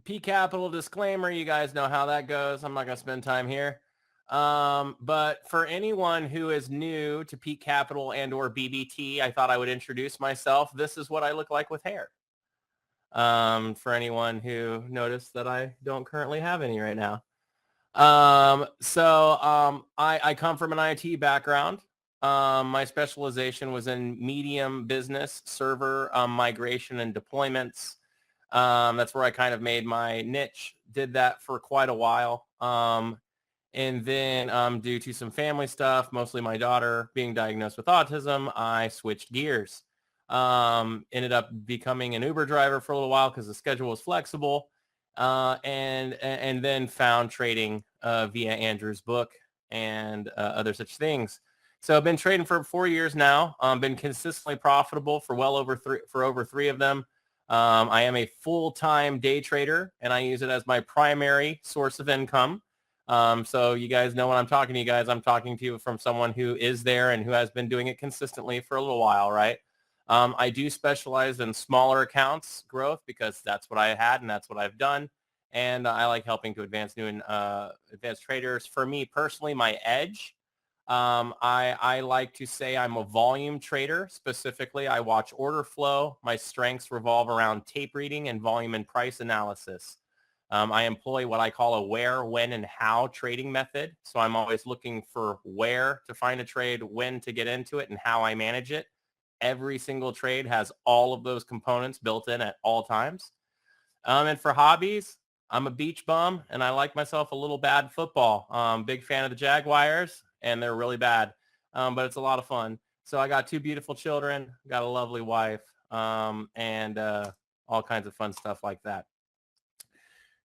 P Capital disclaimer, you guys know how that goes. I'm not going to spend time here. But for anyone who is new to P Capital and or BBT, I thought I would introduce myself. This is what I look like with hair. For anyone who noticed that I don't currently have any right now. I come from an IT background. My specialization was in medium business server migration and deployments. That's where I kind of made my niche, did that for quite a while. And then due to some family stuff, mostly my daughter being diagnosed with autism, I switched gears. Ended up becoming an Uber driver for a little while because the schedule was flexible. And then found trading via Andrew's book and other such things. So I've been trading for 4 years now. Been consistently profitable for over three of them. I am a full-time day trader, and I use it as my primary source of income. So you guys know when I'm talking to you guys, I'm talking to you from someone who is there and who has been doing it consistently for a little while, right? I do specialize in smaller accounts growth because that's what I had and that's what I've done. And I like helping to advance new and advanced traders. For me personally, my edge, I like to say I'm a volume trader. Specifically, I watch order flow. My strengths revolve around tape reading and volume and price analysis. I employ what I call a where, when, and how trading method. So I'm always looking for where to find a trade, when to get into it, and how I manage it. Every single trade has all of those components built in at all times. And for hobbies, I'm a beach bum, and I like myself a little bad football. Big fan of the Jaguars, and they're really bad, but it's a lot of fun. So I got 2 beautiful children, got a lovely wife, and all kinds of fun stuff like that.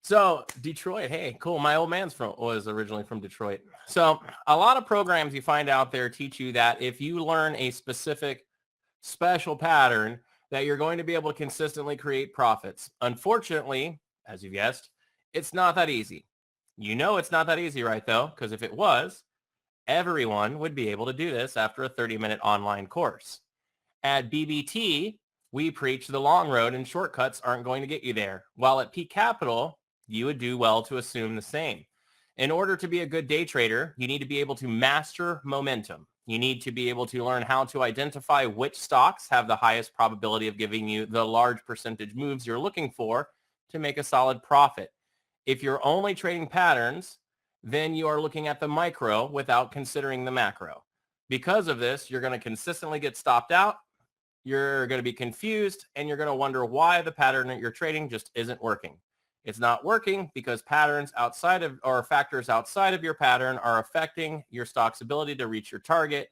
So Detroit, hey, cool. My old man's was originally from Detroit. So a lot of programs you find out there teach you that if you learn a specific special pattern, that you're going to be able to consistently create profits. Unfortunately, as you've guessed, it's not that easy. You know it's not that easy, right, though? Because if it was, everyone would be able to do this after a 30-minute online course. At BBT, we preach the long road and shortcuts aren't going to get you there. While at P Capital, you would do well to assume the same. In order to be a good day trader, you need to be able to master momentum. You need to be able to learn how to identify which stocks have the highest probability of giving you the large percentage moves you're looking for to make a solid profit. If you're only trading patterns, then you are looking at the micro without considering the macro. Because of this, you're going to consistently get stopped out. You're going to be confused, and you're going to wonder why the pattern that you're trading just isn't working. It's not working because patterns outside of or factors outside of your pattern are affecting your stock's ability to reach your target.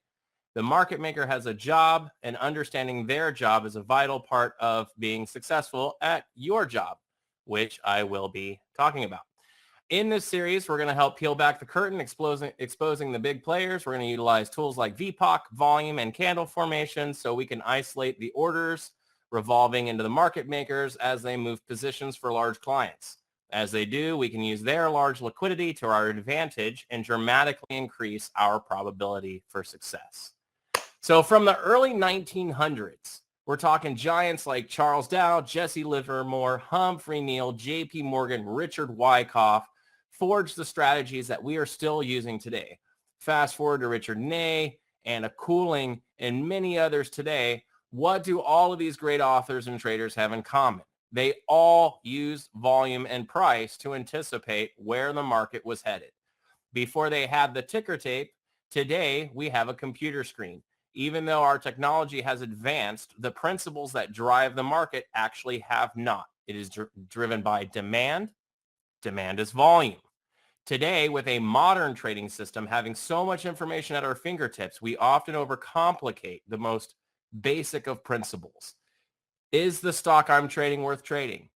The market maker has a job, and understanding their job is a vital part of being successful at your job, which I will be talking about. In this series, we're going to help peel back the curtain, exposing the big players. We're going to utilize tools like VPOC, volume, and candle formation so we can isolate the orders revolving into the market makers as they move positions for large clients. As they do, we can use their large liquidity to our advantage and dramatically increase our probability for success. So from the early 1900s, we're talking giants like Charles Dow, Jesse Livermore, Humphrey Neal, J.P. Morgan, Richard Wyckoff forged the strategies that we are still using today. Fast forward to Richard Ney, Anna Cooling, and many others today. What do all of these great authors and traders have in common? They all use volume and price to anticipate where the market was headed. Before they had the ticker tape, today we have a computer screen. Even though our technology has advanced, the principles that drive the market actually have not. It is driven by demand. Demand is volume. Today, with a modern trading system having so much information at our fingertips, we often overcomplicate the most basic of principles. Is the stock I'm trading worth trading?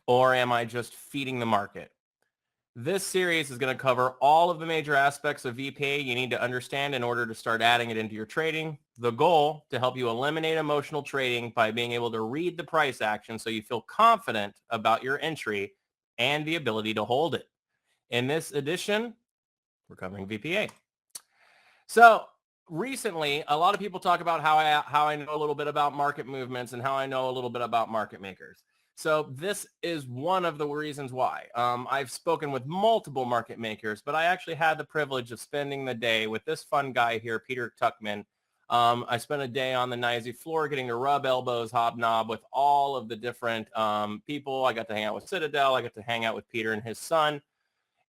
Or am I just feeding the market? This series is going to cover all of the major aspects of VPA you need to understand in order to start adding it into your trading. The goal, to help you eliminate emotional trading by being able to read the price action so you feel confident about your entry and the ability to hold it. In this edition, we're covering VPA. So recently, a lot of people talk about how I know a little bit about market movements and how I know a little bit about market makers. So this is one of the reasons why. I've spoken with multiple market makers, but I actually had the privilege of spending the day with this fun guy here, Peter Tuckman. I spent a day on the NYSE floor getting to rub elbows, hobnob with all of the different people. I got to hang out with Citadel. I got to hang out with Peter and his son.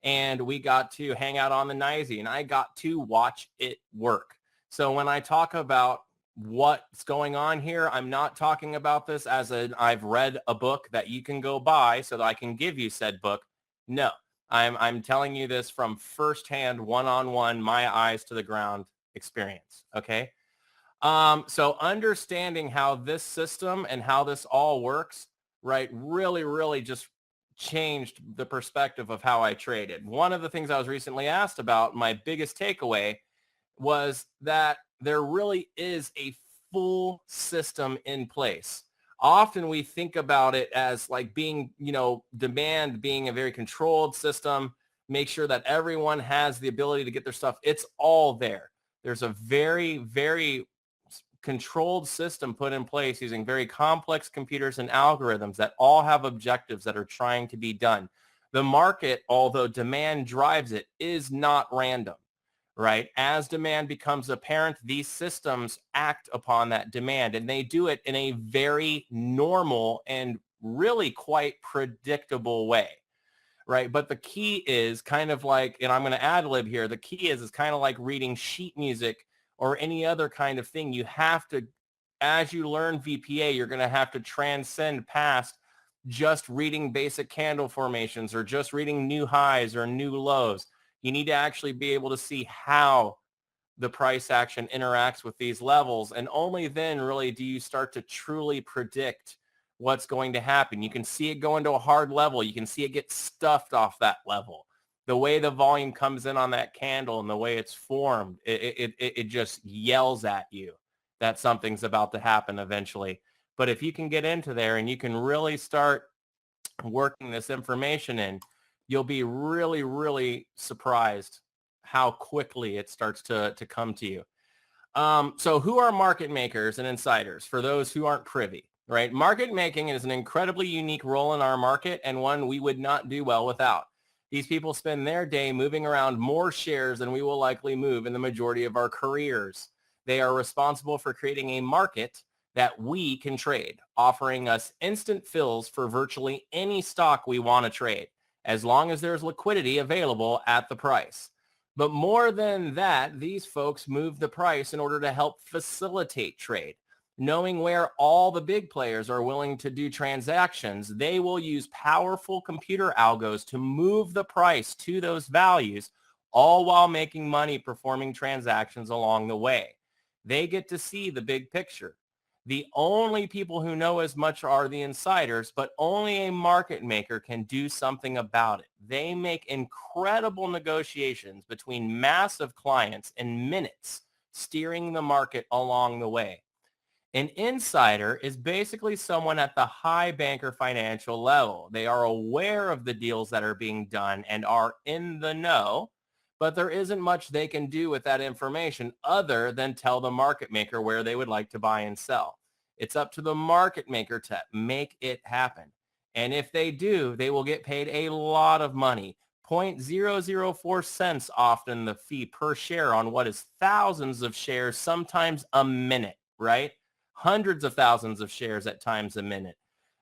And we got to hang out on the NYSE, and I got to watch it work. So when I talk about what's going on here, I'm not talking about this as I've read a book that you can go buy so that I can give you said book. No, I'm telling you this from firsthand, one-on-one, my eyes to the ground experience. Okay. So understanding how this system and how this all works, right, really just changed the perspective of how I traded. One of the things I was recently asked about, my biggest takeaway, was that there really is a full system in place. Often we think about it as like being, demand being a very controlled system, make sure that everyone has the ability to get their stuff. It's all there. There's a very controlled system put in place using very complex computers and algorithms that all have objectives that are trying to be done. The market, although demand drives it, is not random, right? As demand becomes apparent, these systems act upon that demand, and they do it in a very normal and really quite predictable way, right? But the key is kind of like, and I'm going to ad lib here, the key is kind of like reading sheet music or any other kind of thing. You have to, as you learn VPA, you're going to have to transcend past just reading basic candle formations or just reading new highs or new lows. You need to actually be able to see how the price action interacts with these levels. And only then really do you start to truly predict what's going to happen. You can see it go into a hard level. You can see it get stuffed off that level. The way the volume comes in on that candle and the way it's formed, it just yells at you that something's about to happen eventually. But if you can get into there and you can really start working this information in, you'll be really surprised how quickly it starts to come to you. So who are market makers and insiders for those who aren't privy, right? Market making is an incredibly unique role in our market and one we would not do well without. These people spend their day moving around more shares than we will likely move in the majority of our careers. They are responsible for creating a market that we can trade, offering us instant fills for virtually any stock we want to trade, as long as there's liquidity available at the price. But more than that, these folks move the price in order to help facilitate trade. Knowing where all the big players are willing to do transactions, they will use powerful computer algos to move the price to those values, all while making money performing transactions along the way. They get to see the big picture. The only people who know as much are the insiders, but only a market maker can do something about it. They make incredible negotiations between massive clients in minutes, steering the market along the way. An insider is basically someone at the high banker financial level. They are aware of the deals that are being done and are in the know, but there isn't much they can do with that information other than tell the market maker where they would like to buy and sell. It's up to the market maker to make it happen. And if they do, they will get paid a lot of money. 0.004 cents often the fee per share on what is thousands of shares, sometimes a minute, right? Hundreds of thousands of shares at times a minute.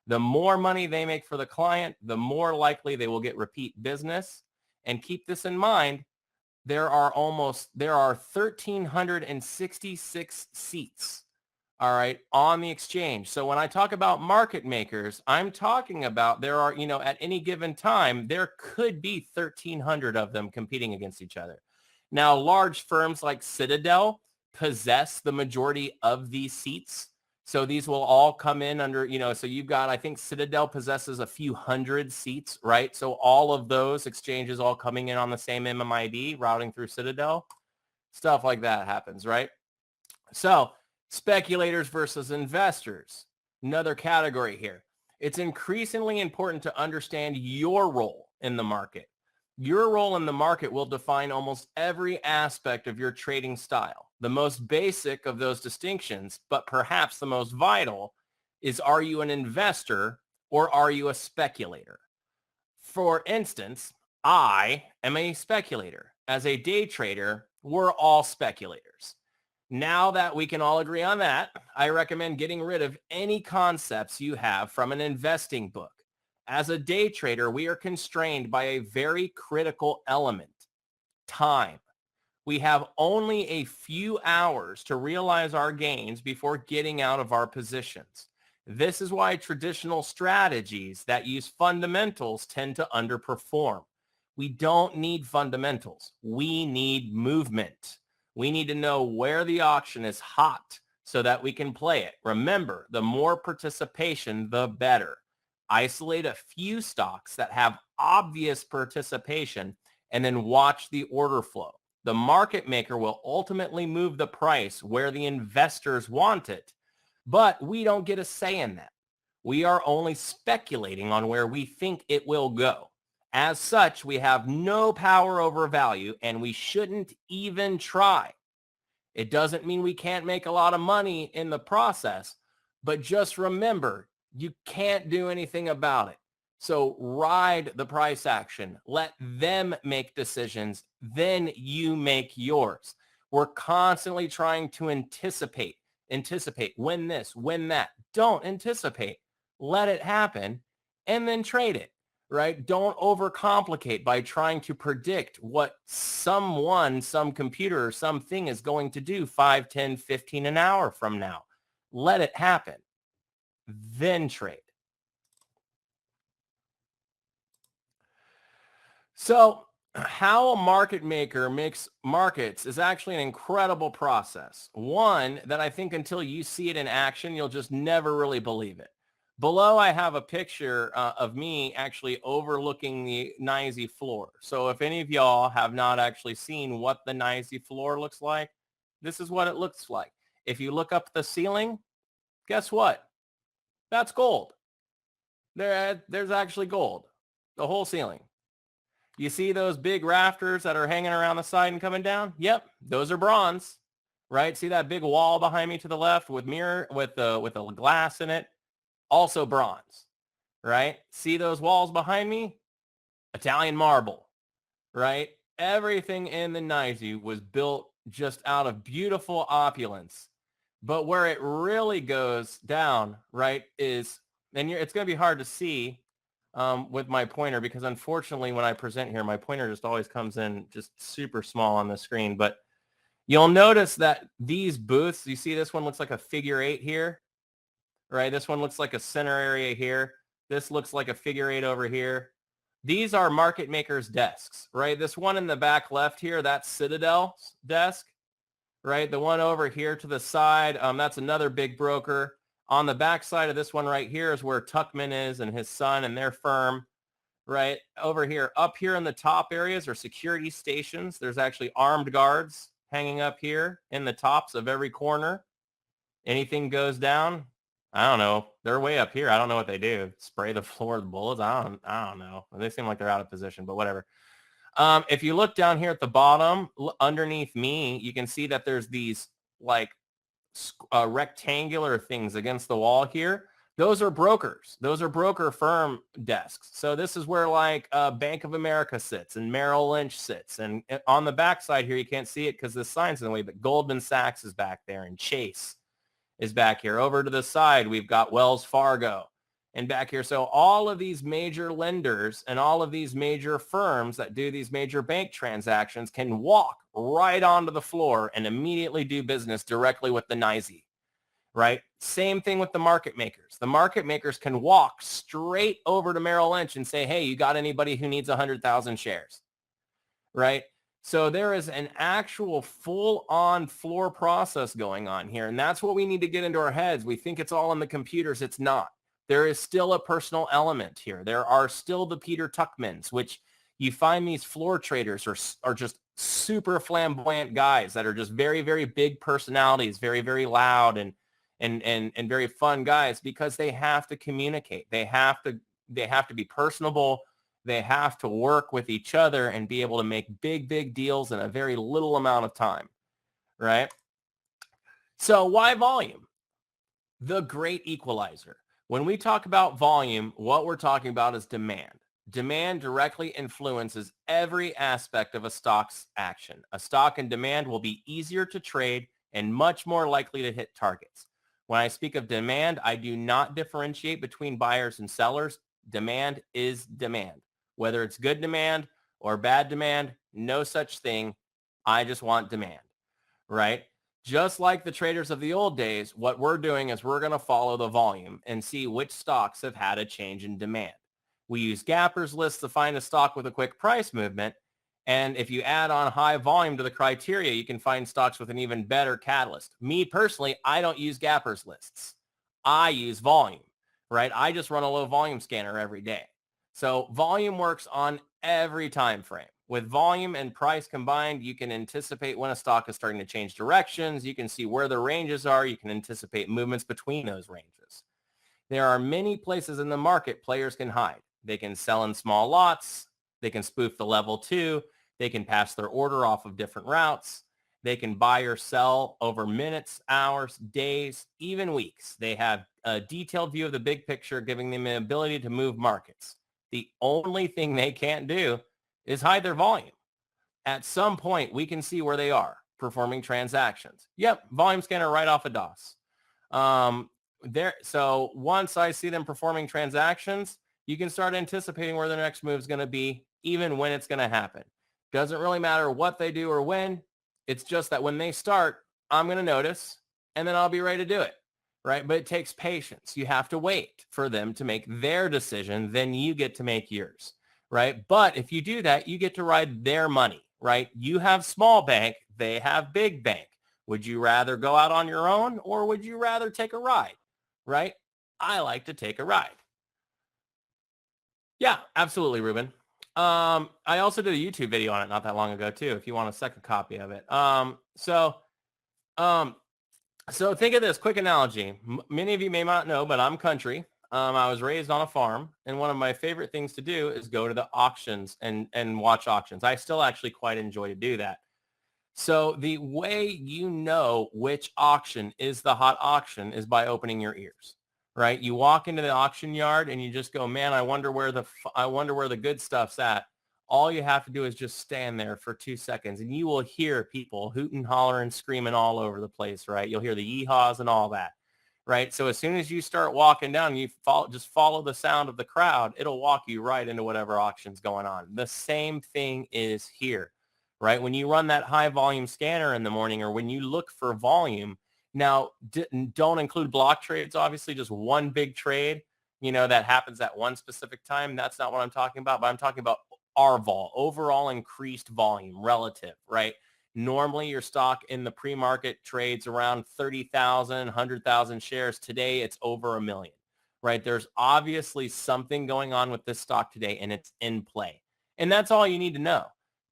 The more money they make for the client, the more likely they will get repeat business. And keep this in mind, there are 1,366 seats, all right, on the exchange. So when I talk about market makers, I'm talking about there are, at any given time, there could be 1,300 of them competing against each other. Now, large firms like Citadel possess the majority of these seats. So these will all come in under, so you've got, I think Citadel possesses a few hundred seats, right? So all of those exchanges all coming in on the same MMID routing through Citadel, stuff like that happens, right? So speculators versus investors, another category here. It's increasingly important to understand your role in the market. Your role in the market will define almost every aspect of your trading style. The most basic of those distinctions, but perhaps the most vital, is are you an investor or are you a speculator? For instance, I am a speculator. As a day trader, we're all speculators. Now that we can all agree on that, I recommend getting rid of any concepts you have from an investing book. As a day trader, we are constrained by a very critical element, time. We have only a few hours to realize our gains before getting out of our positions. This is why traditional strategies that use fundamentals tend to underperform. We don't need fundamentals. We need movement. We need to know where the auction is hot so that we can play it. Remember, the more participation, the better. Isolate a few stocks that have obvious participation and then watch the order flow. The market maker will ultimately move the price where the investors want it, but we don't get a say in that. We are only speculating on where we think it will go. As such, we have no power over value, and we shouldn't even try. It doesn't mean we can't make a lot of money in the process, but just remember, you can't do anything about it. So ride the price action. Let them make decisions. Then you make yours. We're constantly trying to anticipate, win this, win that. Don't anticipate. Let it happen and then trade it, right? Don't overcomplicate by trying to predict what someone, some computer or something is going to do 5, 10, 15 an hour from now. Let it happen. Then trade. So how a market maker makes markets is actually an incredible process. One that I think until you see it in action, you'll just never really believe it. Below, I have a picture of me actually overlooking the NYSE floor. So if any of y'all have not actually seen what the NYSE floor looks like, this is what it looks like. If you look up the ceiling, guess what? That's gold. There's actually gold, the whole ceiling. You see those big rafters that are hanging around the side and coming down? Yep, those are bronze, right? See that big wall behind me to the left with mirror with a glass in it? Also bronze, right? See those walls behind me? Italian marble, right? Everything in the NYSE was built just out of beautiful opulence. But where it really goes down, right, is, and it's going to be hard to see with my pointer because unfortunately when I present here, my pointer just always comes in just super small on the screen. But you'll notice that these booths, you see this one looks like a figure 8 here, right? This one looks like a center area here. This looks like a figure 8 over here. These are market makers' desks, right? This one in the back left here, that's Citadel's desk, right? The one over here to the side, that's another big broker. On the back side of this one right here is where Tuckman is and his son and their firm, right? Over here, up here in the top areas are security stations. There's actually armed guards hanging up here in the tops of every corner. Anything goes down, I don't know. They're way up here. I don't know what they do. Spray the floor with bullets? I don't know. They seem like they're out of position, but whatever. If you look down here at the bottom, underneath me, you can see that there's these like rectangular things against the wall here. Those are brokers. Those are broker firm desks. So this is where like Bank of America sits and Merrill Lynch sits. And on the back side here, you can't see it because the sign's in the way, but Goldman Sachs is back there and Chase is back here. Over to the side, we've got Wells Fargo and back here. So all of these major lenders and all of these major firms that do these major bank transactions can walk right onto the floor and immediately do business directly with the NYSE, right? Same thing with the market makers. The market makers can walk straight over to Merrill Lynch and say, hey, you got anybody who needs 100,000 shares, right? So there is an actual full-on floor process going on here, and that's what we need to get into our heads. We think it's all in the computers. It's not. There is still a personal element here. There are still the Peter Tuckmans, which you find these floor traders are just super flamboyant guys that are just very, very big personalities, very, very loud and very fun guys because they have to communicate. They have to be personable. They have to work with each other and be able to make big, big deals in a very little amount of time, right? So why volume? The great equalizer. When we talk about volume, what we're talking about is demand. Demand directly influences every aspect of a stock's action. A stock in demand will be easier to trade and much more likely to hit targets. When I speak of demand, I do not differentiate between buyers and sellers. Demand is demand. Whether it's good demand or bad demand, no such thing. I just want demand, right? Just like the traders of the old days, what we're doing is we're going to follow the volume and see which stocks have had a change in demand. We use gappers lists to find a stock with a quick price movement. And if you add on high volume to the criteria, you can find stocks with an even better catalyst. Me personally, I don't use gappers lists. I use volume, right? I just run a low volume scanner every day. So volume works on every time frame. With volume and price combined, you can anticipate when a stock is starting to change directions. You can see where the ranges are. You can anticipate movements between those ranges. There are many places in the market players can hide. They can sell in small lots. They can spoof the level 2. They can pass their order off of different routes. They can buy or sell over minutes, hours, days, even weeks. They have a detailed view of the big picture, giving them the ability to move markets. The only thing they can't do is hide their volume. At some point, we can see where they are performing transactions. Yep, volume scanner right off of DOS. So once I see them performing transactions, you can start anticipating where their next move is going to be, even when it's going to happen. Doesn't really matter what they do or when. It's just that when they start, I'm going to notice, and then I'll be ready to do it, right? But it takes patience. You have to wait for them to make their decision. Then you get to make yours, right? But if you do that, you get to ride their money, right? You have small bank. They have big bank. Would you rather go out on your own, or would you rather take a ride, right? I like to take a ride. Yeah, absolutely, Ruben. I also did a YouTube video on it not that long ago too, if you want a second copy of it. So think of this quick analogy. Many of you may not know, but I'm country. I was raised on a farm, and one of my favorite things to do is go to the auctions and watch auctions. I still actually quite enjoy to do that. So the way you know which auction is the hot auction is by opening your ears, right? You walk into the auction yard and you just go, man, I wonder where the good stuff's at. All you have to do is just stand there for 2 seconds and you will hear people hooting, hollering, screaming all over the place, right? You'll hear the yeehaws and all that, right? So as soon as you start walking down, you just follow the sound of the crowd. It'll walk you right into whatever auction's going on. The same thing is here, right? When you run that high volume scanner in the morning, or when you look for volume, now don't include block trades, obviously, just one big trade, that happens at one specific time. That's not what I'm talking about, but I'm talking about RVol, overall increased volume relative, right? Normally your stock in the pre-market trades around 30,000, 100,000 shares. Today it's over 1 million, right? There's obviously something going on with this stock today and it's in play. And that's all you need to know.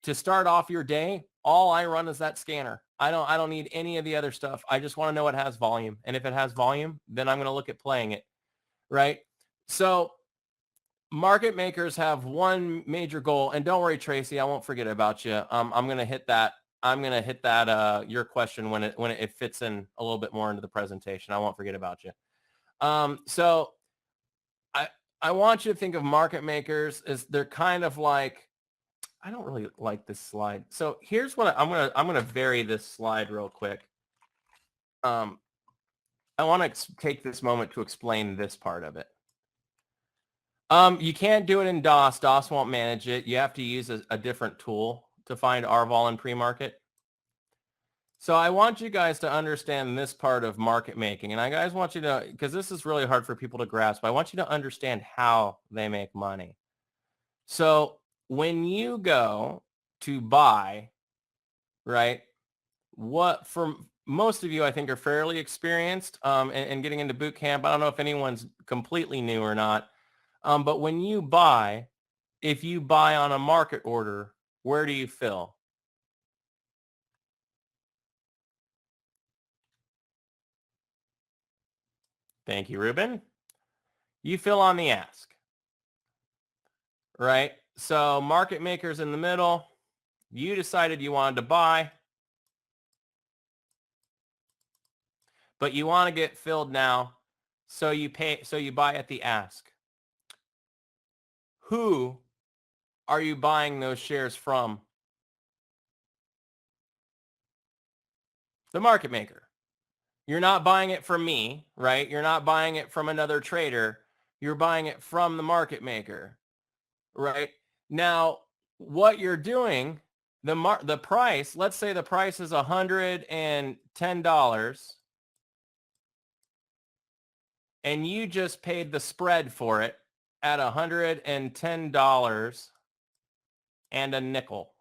To start off your day, all I run is that scanner. I don't need any of the other stuff. I just want to know it has volume. And if it has volume, then I'm going to look at playing it, right? So market makers have one major goal, and don't worry, Tracy, I won't forget about you. I'm going to hit that. Your question when it fits in a little bit more into the presentation. I won't forget about you. So I want you to think of market makers as they're kind of like, I don't really like this slide. So here's what I'm gonna vary this slide real quick. I want to take this moment to explain this part of it. You can't do it in DOS. DOS won't manage it. You have to use a different tool to find RVol in pre-market. So I want you guys to understand this part of market making. And I guys want you to, because this is really hard for people to grasp, I want you to understand how they make money. So when you go to buy, right, what for most of you, I think, are fairly experienced and getting into boot camp. I don't know if anyone's completely new or not. But when you buy, if you buy on a market order, where do you fill? Thank you, Ruben. You fill on the ask, right? So market makers in the middle, you decided you wanted to buy, but you want to get filled now So you buy at the ask. Who are you buying those shares from? The market maker. You're not buying it from me, right? You're not buying it from another trader. You're buying it from the market maker, right? Now, what you're doing, the price, let's say the price is $110 and you just paid the spread for it at $110 and a nickel,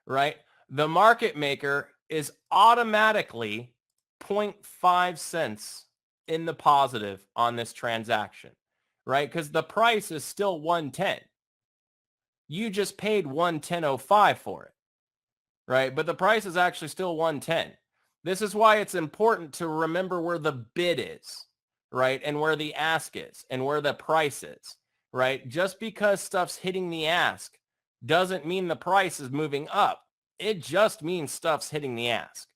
right? The market maker is automatically 0.5 cents in the positive on this transaction, right? Because the price is still 110. You just paid 110.05 for it, right? But the price is actually still 110. This is why it's important to remember where the bid is, right? And where the ask is and where the price is, right? Just because stuff's hitting the ask doesn't mean the price is moving up. It just means stuff's hitting the ask,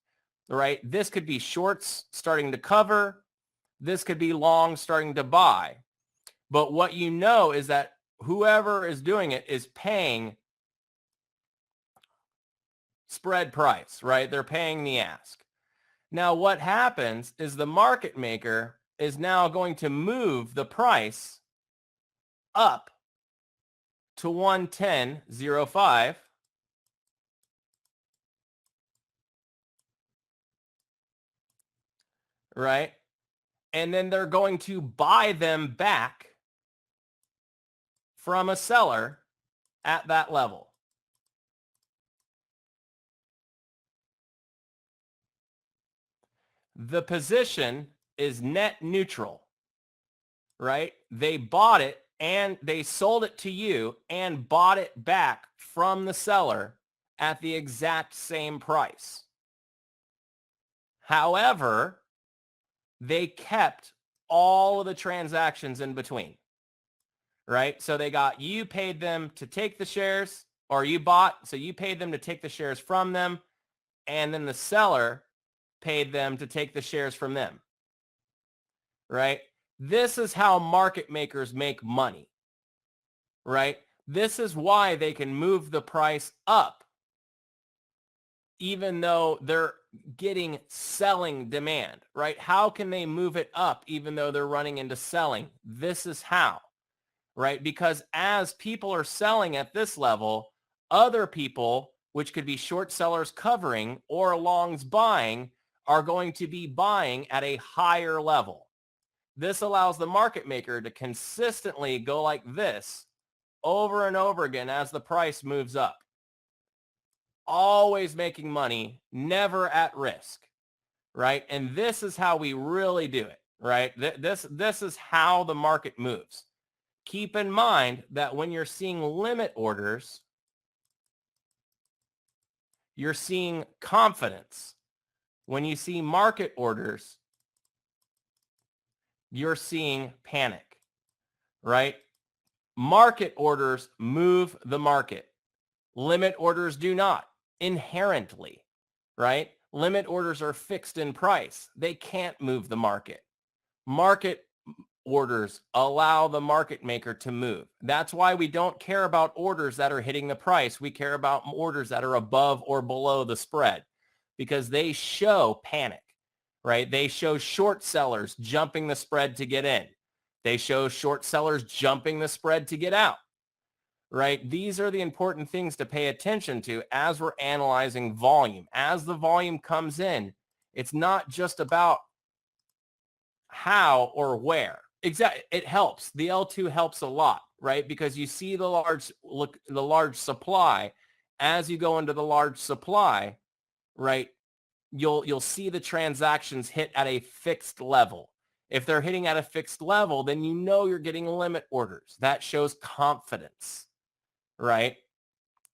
right? This could be shorts starting to cover. This could be long starting to buy. But what you know is that whoever is doing it is paying spread price, right? They're paying the ask. Now, what happens is the market maker is now going to move the price up to 110.05, right? And then they're going to buy them back from a seller at that level. The position is net neutral, right? They bought it and they sold it to you and bought it back from the seller at the exact same price. However, they kept all of the transactions in between, right? So you paid them to take the shares, or you bought, so you paid them to take the shares from them, and then the seller paid them to take the shares from them, right? This is how market makers make money, right? This is why they can move the price up even though they're getting selling demand, right? How can they move it up even though they're running into selling? This is how, right? Because as people are selling at this level, other people, which could be short sellers covering or longs buying, are going to be buying at a higher level. This allows the market maker to consistently go like this over and over again as the price moves up. Always making money, never at risk, right? And this is how we really do it, right? This is how the market moves. Keep in mind that when you're seeing limit orders, you're seeing confidence. When you see market orders, you're seeing panic, right? Market orders move the market. Limit orders do not inherently, right? Limit orders are fixed in price. They can't move the market. Market orders allow the market maker to move. That's why we don't care about orders that are hitting the price. We care about orders that are above or below the spread because they show panic, right? They show short sellers jumping the spread to get in. They show short sellers jumping the spread to get out, right? These are the important things to pay attention to as we're analyzing volume. As the volume comes in, it's not just about how or where. Exactly. It helps. The L2 helps a lot, right? Because you see the large supply. As you go into the large supply, right, you'll see the transactions hit at a fixed level. If they're hitting at a fixed level, then you know you're getting limit orders. That shows confidence, right?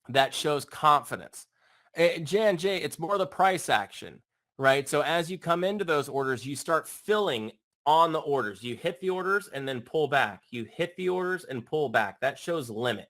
That shows confidence. J&J, it's more the price action, right? So as you come into those orders, you start filling on the orders. You hit the orders and then pull back. You hit the orders and pull back. That shows limit,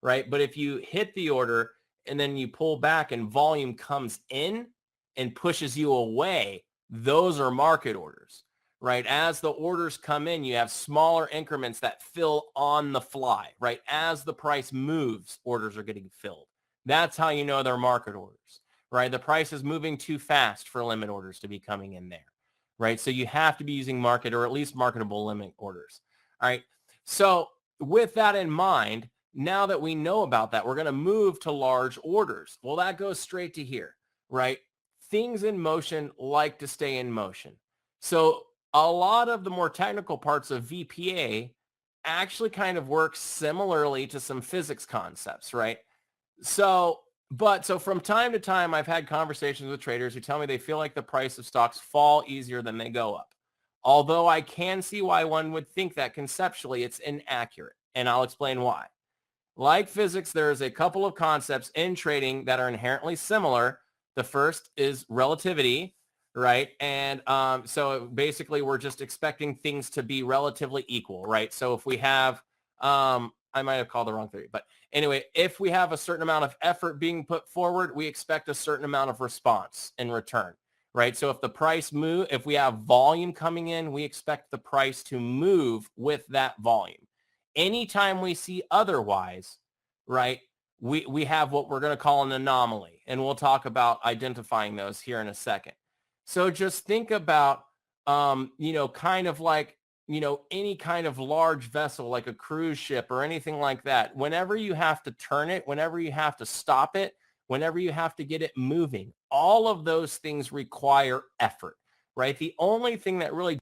right? But if you hit the order and then you pull back and volume comes in and pushes you away, those are market orders, right? As the orders come in, you have smaller increments that fill on the fly, right? As the price moves, orders are getting filled. That's how you know they're market orders, right? The price is moving too fast for limit orders to be coming in there, right? So you have to be using market or at least marketable limit orders. All right. So with that in mind, now that we know about that, we're going to move to large orders. Well, that goes straight to here, right? Things in motion like to stay in motion. So a lot of the more technical parts of VPA actually kind of work similarly to some physics concepts, right? So from time to time, I've had conversations with traders who tell me they feel like the price of stocks fall easier than they go up. Although I can see why one would think that conceptually it's inaccurate, and I'll explain why. Like physics, there's a couple of concepts in trading that are inherently similar. The first is relativity, right? And so basically we're just expecting things to be relatively equal, right? So if we have, I might have called the wrong theory, but anyway, if we have a certain amount of effort being put forward, we expect a certain amount of response in return, right? So if the price move, if we have volume coming in, we expect the price to move with that volume. Anytime we see otherwise, right, we have what we're going to call an anomaly, and we'll talk about identifying those here in a second. So just think about, kind of like, any kind of large vessel like a cruise ship or anything like that. Whenever you have to turn it, whenever you have to stop it, whenever you have to get it moving, all of those things require effort, right? The only thing that really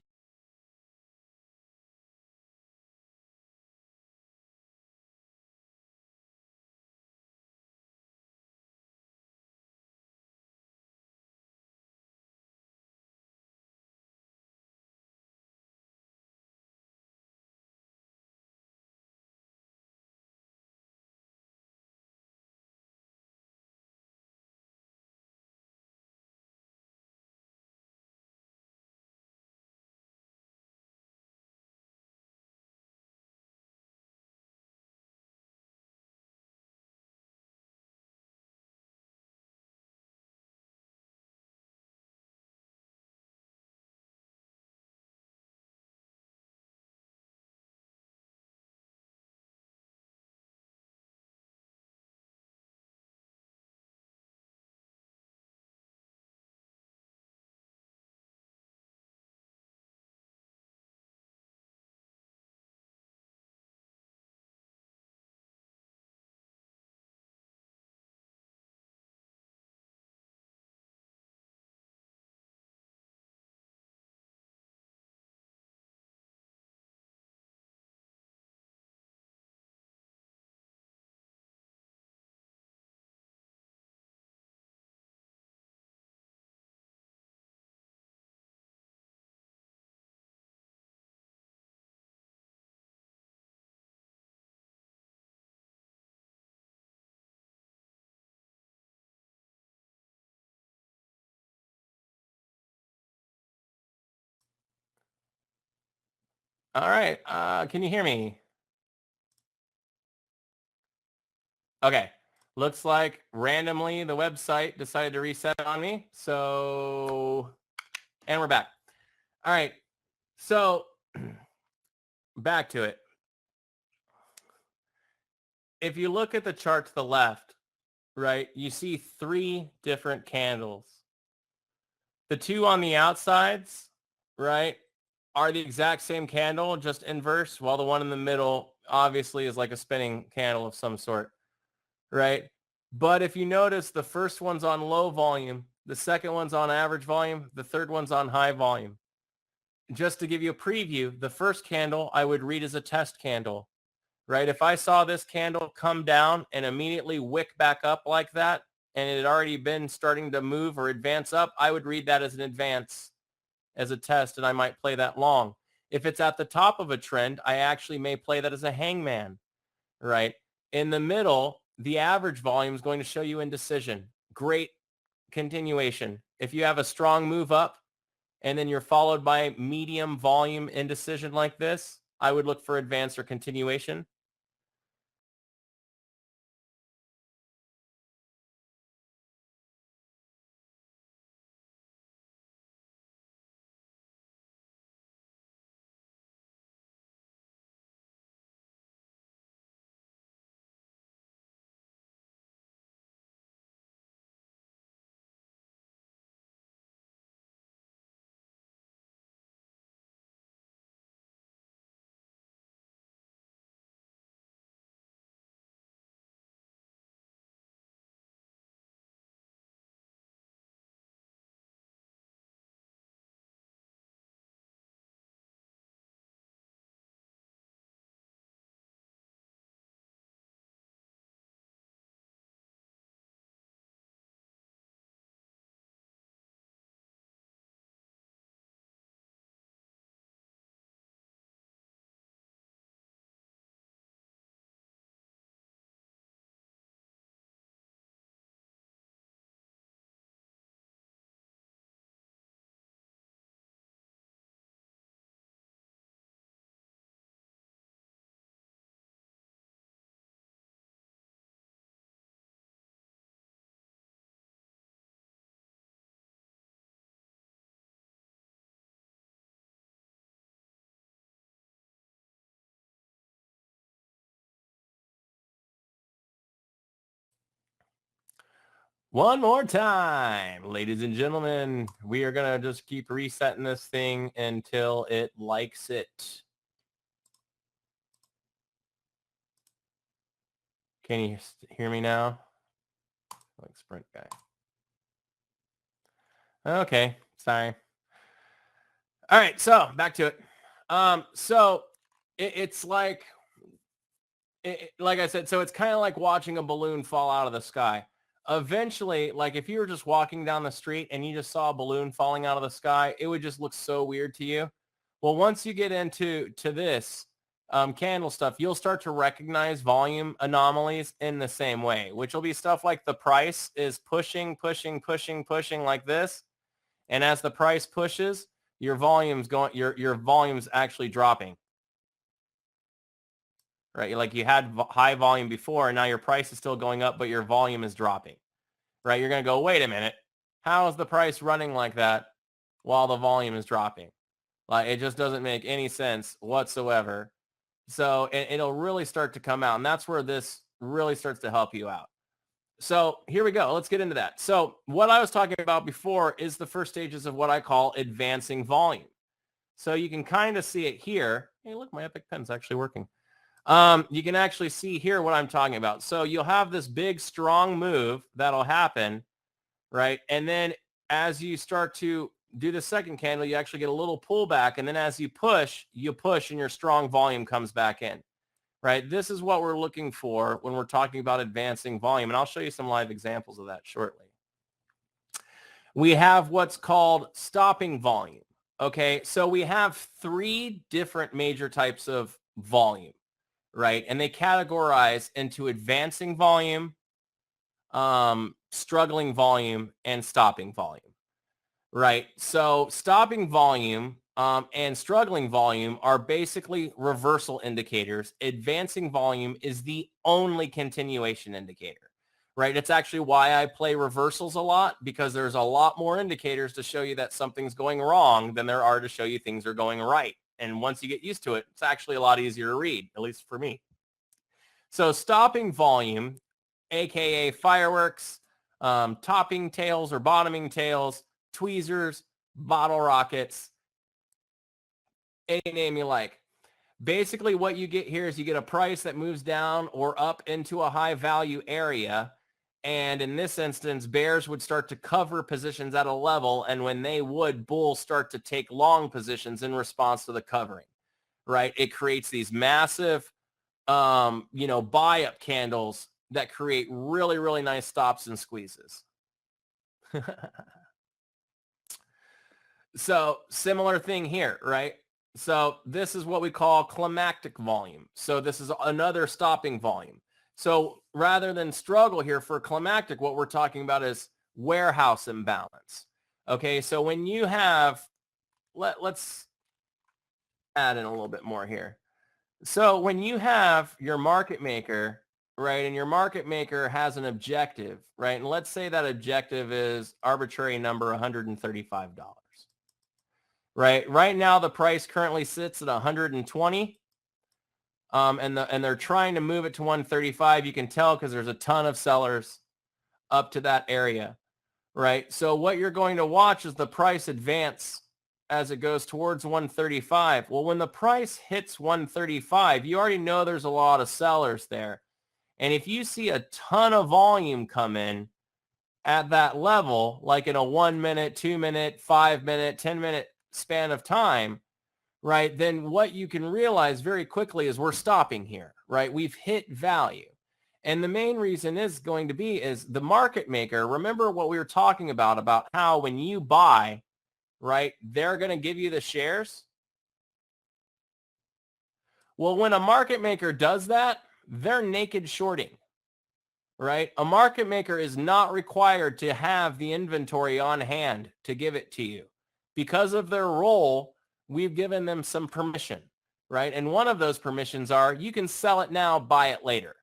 all right. Can you hear me? Okay. Looks like randomly the website decided to reset on me. So, and we're back. All right. So back to it. If you look at the chart to the left, right, you see three different candles. The two on the outsides, right, are the exact same candle, just inverse, while the one in the middle obviously is like a spinning candle of some sort, right? But if you notice, the first one's on low volume, the second one's on average volume, the third one's on high volume. Just to give you a preview, the first candle I would read as a test candle, right? If I saw this candle come down and immediately wick back up like that, and it had already been starting to move or advance up, I would read that as an advance, as a test, and I might play that long. If it's at the top of a trend, I actually may play that as a hangman, right? In the middle, the average volume is going to show you indecision. Great continuation. If you have a strong move up and then you're followed by medium volume indecision like this, I would look for advance or continuation. One more time, ladies and gentlemen. We are going to just keep resetting this thing until it likes it. Can you hear me now? Like Sprint guy. Okay, sorry. All right, so back to it. So it's like I said, so it's kind of like watching a balloon fall out of the sky. Eventually, like if you were just walking down the street and you just saw a balloon falling out of the sky, it would just look so weird to you. Well, once you get into this candle stuff, you'll start to recognize volume anomalies in the same way, which will be stuff like the price is pushing like this. And as the price pushes, your volume's going, your volume's actually dropping. Right? Like you had high volume before and now your price is still going up, but your volume is dropping, right? You're going to go, wait a minute. How is the price running like that while the volume is dropping? Like it just doesn't make any sense whatsoever. So it'll really start to come out. And that's where this really starts to help you out. So here we go. Let's get into that. So what I was talking about before is the first stages of what I call advancing volume. So you can kind of see it here. Hey, look, my Epic Pen's actually working. You can actually see here what I'm talking about. So you'll have this big, strong move that'll happen, right? And then as you start to do the second candle, you actually get a little pullback. And then as you push and your strong volume comes back in, right? This is what we're looking for when we're talking about advancing volume. And I'll show you some live examples of that shortly. We have what's called stopping volume. Okay, so we have three different major types of volume, right? And they categorize into advancing volume, struggling volume, and stopping volume, right? So stopping volume and struggling volume are basically reversal indicators. Advancing volume is the only continuation indicator, right? It's actually why I play reversals a lot, because there's a lot more indicators to show you that something's going wrong than there are to show you things are going right. And once you get used to it, it's actually a lot easier to read, at least for me. So stopping volume, aka fireworks, topping tails or bottoming tails, tweezers, bottle rockets, any name you like. Basically what you get here is you get a price that moves down or up into a high value area. And in this instance, bears would start to cover positions at a level. And when they would, bulls start to take long positions in response to the covering, right? It creates these massive, buy up candles that create really, really nice stops and squeezes. So similar thing here, right? So this is what we call climactic volume. So this is another stopping volume. So rather than struggle here for climactic, what we're talking about is warehouse imbalance. Okay, so when you have, let's add in a little bit more here. So when you have your market maker, right, and your market maker has an objective, right, and let's say that objective is arbitrary number $135. Right now, the price currently sits at 120, and they're trying to move it to 135. You can tell because there's a ton of sellers up to that area, right? So what you're going to watch is the price advance as it goes towards 135. Well, when the price hits 135, you already know there's a lot of sellers there, and if you see a ton of volume come in at that level, like in a 1 minute, 2 minute, 5 minute, 10 minute span of time, right, then what you can realize very quickly is we're stopping here, right? We've hit value. And the main reason is going to be is the market maker. Remember what we were talking about how when you buy, right, they're going to give you the shares. Well, when a market maker does that, they're naked shorting, right? A market maker is not required to have the inventory on hand to give it to you. Because of their role, we've given them some permission, right? And one of those permissions are you can sell it now, buy it later,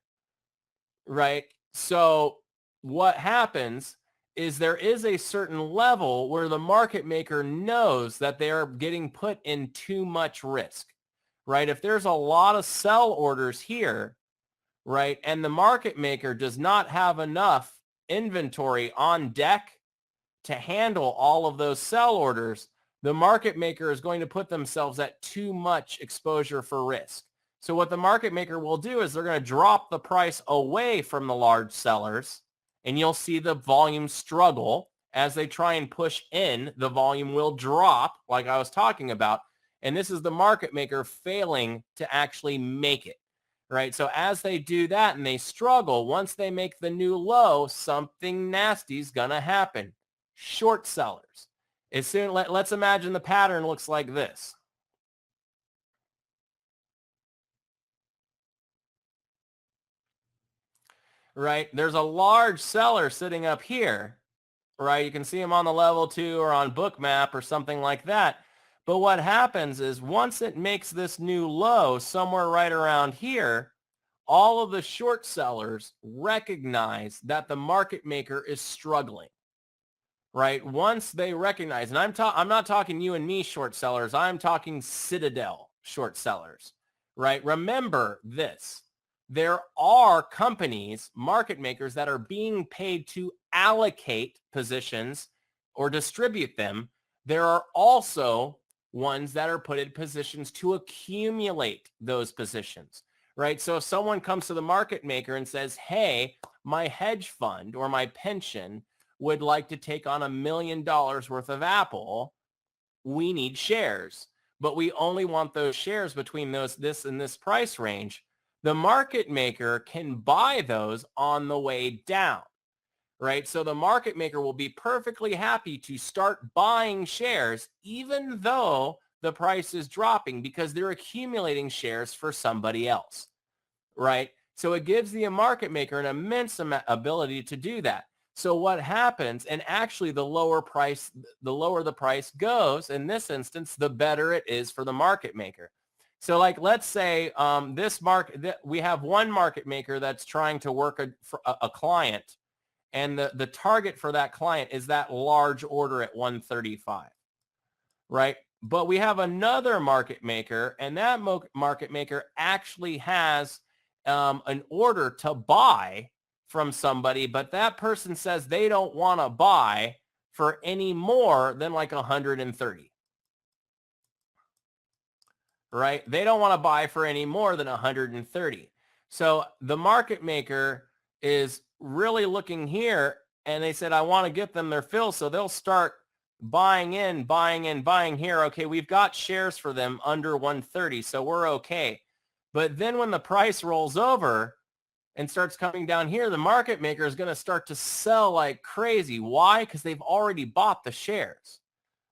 right? So what happens is there is a certain level where the market maker knows that they are getting put in too much risk, right? If there's a lot of sell orders here, right, and the market maker does not have enough inventory on deck to handle all of those sell orders, the market maker is going to put themselves at too much exposure for risk. So what the market maker will do is they're going to drop the price away from the large sellers, and you'll see the volume struggle. As they try and push in, the volume will drop, like I was talking about. And this is the market maker failing to actually make it, right? So as they do that and they struggle, once they make the new low, something nasty is going to happen. Short sellers. Let's imagine the pattern looks like this. Right? There's a large seller sitting up here, right? You can see him on the level 2 or on Bookmap or something like that. But what happens is once it makes this new low somewhere right around here, all of the short sellers recognize that the market maker is struggling, right? Once they recognize, and I'm not talking you and me short sellers, I'm talking Citadel short sellers, right? Remember this. There are companies, market makers, that are being paid to allocate positions or distribute them. There are also ones that are put in positions to accumulate those positions, right? So if someone comes to the market maker and says, hey, my hedge fund or my pension would like to take on $1 million worth of Apple, we need shares, but we only want those shares between this and this price range. The market maker can buy those on the way down, right? So the market maker will be perfectly happy to start buying shares even though the price is dropping because they're accumulating shares for somebody else, right? So it gives the market maker an immense ability to do that. So what happens, and actually the lower the price goes, in this instance, the better it is for the market maker. So like, let's say we have one market maker that's trying to work a client, and the target for that client is that large order at 135, right? But we have another market maker, and that market maker actually has an order to buy from somebody, but that person says they don't want to buy for any more than like 130. Right? They don't want to buy for any more than 130. So the market maker is really looking here, and they said, I want to get them their fill. So they'll start buying here. Okay, we've got shares for them under 130, so we're okay. But then when the price rolls over and starts coming down here, the market maker is going to start to sell like crazy. Why? Because they've already bought the shares.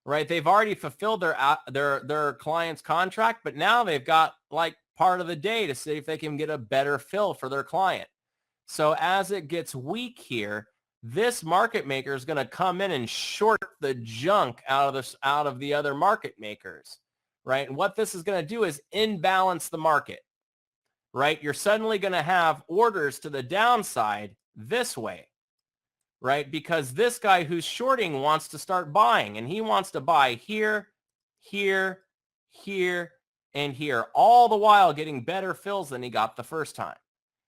Right? They've already fulfilled their client's contract, but now they've got like part of the day to see if they can get a better fill for their client. So as it gets weak here, this market maker is going to come in and short the junk out of the other market makers, right? And what this is going to do is imbalance the market, right? You're suddenly going to have orders to the downside this way, right? Because this guy who's shorting wants to start buying, and he wants to buy here, here, here, and here, all the while getting better fills than he got the first time,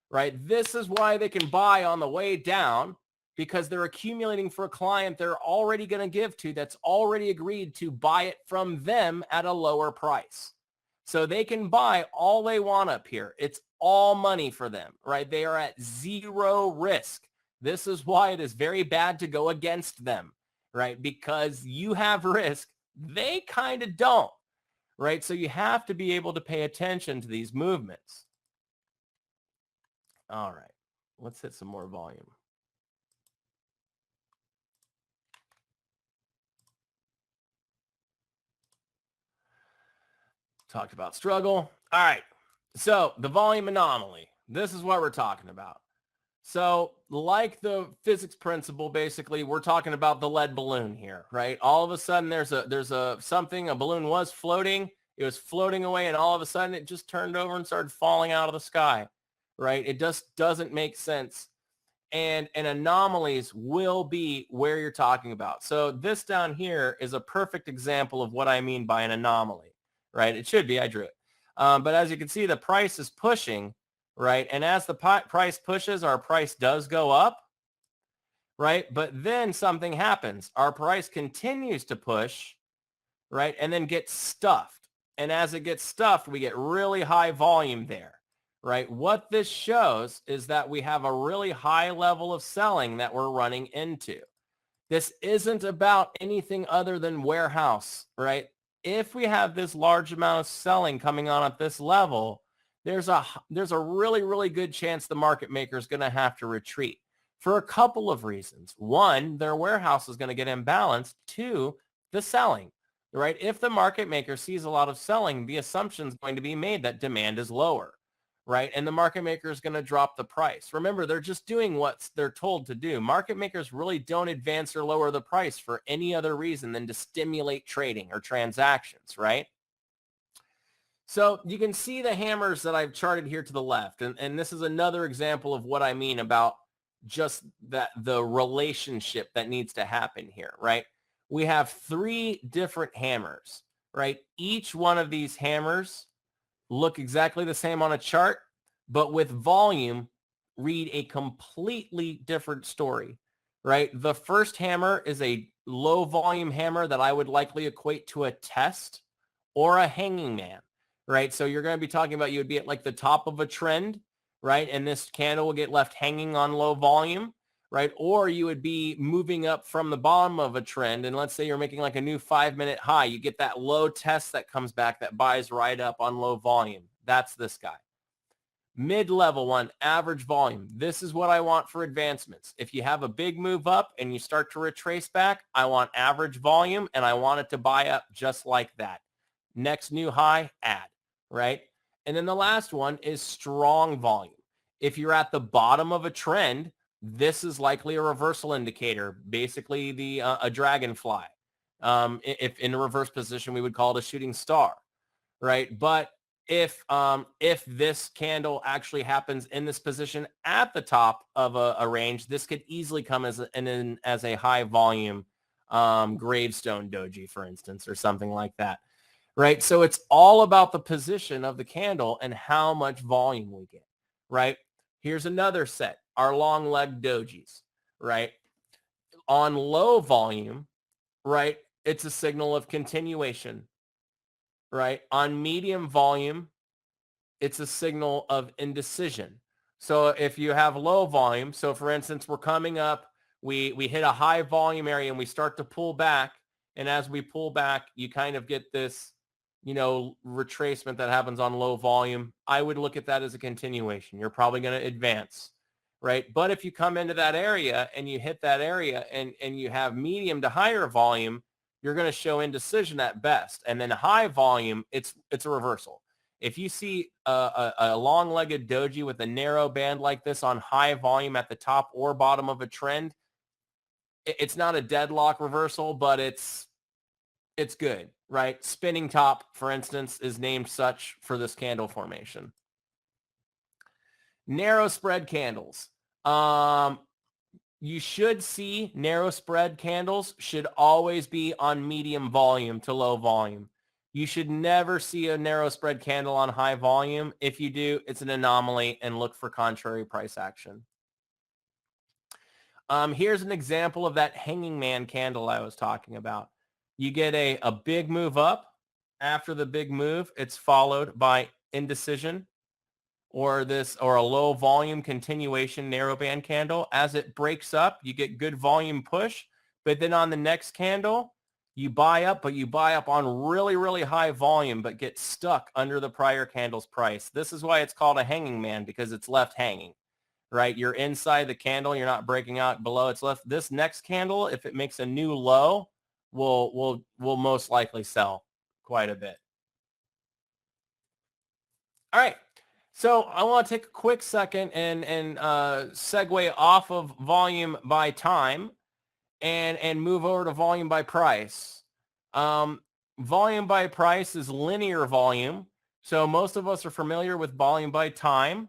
right? This is why they can buy on the way down, because they're accumulating for a client they're already going to give to that's already agreed to buy it from them at a lower price. So they can buy all they want up here. It's all money for them, right? They are at zero risk. This is why it is very bad to go against them, right? Because you have risk. They kind of don't, right? So you have to be able to pay attention to these movements. All right, let's hit some more volume. Talked about struggle. All right, so the volume anomaly. This is what we're talking about. So like the physics principle, basically, we're talking about the lead balloon here, right? All of a sudden there's a balloon was floating. It was floating away, and all of a sudden it just turned over and started falling out of the sky, right? It just doesn't make sense. And anomalies will be where you're talking about. So this down here is a perfect example of what I mean by an anomaly, right? It should be, I drew it. But as you can see, the price is pushing, right? And as the price pushes, our price does go up. right? But then something happens. Our price continues to push, right? And then gets stuffed. And as it gets stuffed, we get really high volume there, right? What this shows is that we have a really high level of selling that we're running into. This isn't about anything other than warehouse, right? If we have this large amount of selling coming on at this level, there's a really, really good chance the market maker is going to have to retreat for a couple of reasons. One, their warehouse is going to get imbalanced. Two, the selling, right? If the market maker sees a lot of selling, the assumption is going to be made that demand is lower, right? And the market maker is going to drop the price. Remember, they're just doing what they're told to do. Market makers really don't advance or lower the price for any other reason than to stimulate trading or transactions, right? So you can see the hammers that I've charted here to the left. And this is another example of what I mean about just that the relationship that needs to happen here, right? We have three different hammers, right? Each one of these hammers look exactly the same on a chart, but with volume, read a completely different story, right? The first hammer is a low volume hammer that I would likely equate to a test or a hanging man, right? So you're going to be talking about, you would be at like the top of a trend, right? And this candle will get left hanging on low volume, right? Or you would be moving up from the bottom of a trend. And let's say you're making like a new 5-minute high. You get that low test that comes back that buys right up on low volume. That's this guy. Mid-level one, average volume. This is what I want for advancements. If you have a big move up and you start to retrace back, I want average volume and I want it to buy up just like that. Next new high, add, right? And then the last one is strong volume. If you're at the bottom of a trend, this is likely a reversal indicator, basically a dragonfly. If in a reverse position, we would call it a shooting star, right? But if this candle actually happens in this position at the top of a range, this could easily come as a high volume gravestone doji, for instance, or something like that, right? So it's all about the position of the candle and how much volume we get, right? Here's another set, our long leg dojis, right? On low volume, right, it's a signal of continuation, right? On medium volume, it's a signal of indecision. So if you have low volume, so for instance, we're coming up, we hit a high volume area and we start to pull back. And as we pull back, you kind of get this, retracement that happens on low volume. I would look at that as a continuation. You're probably going to advance, right? But if you come into that area and you hit that area and you have medium to higher volume, you're going to show indecision at best. And then high volume, it's a reversal. If you see a long-legged doji with a narrow band like this on high volume at the top or bottom of a trend, it's not a deadlock reversal, but it's good, right? Spinning top, for instance, is named such for this candle formation. Narrow spread candles. You should see narrow spread candles should always be on medium volume to low volume. You should never see a narrow spread candle on high volume. If you do, it's an anomaly and look for contrary price action. Here's an example of that hanging man candle I was talking about. You get a big move up. After the big move, it's followed by indecision or a low volume continuation narrow band candle. As it breaks up, you get good volume push. But then on the next candle, you buy up, but you buy up on really, really high volume, but get stuck under the prior candle's price. This is why it's called a hanging man, because it's left hanging, right? You're inside the candle. You're not breaking out below. It's left. This next candle, if it makes a new low, will most likely sell quite a bit. All right. So I want to take a quick second and segue off of volume by time and move over to volume by price. Volume by price is linear volume. So most of us are familiar with volume by time.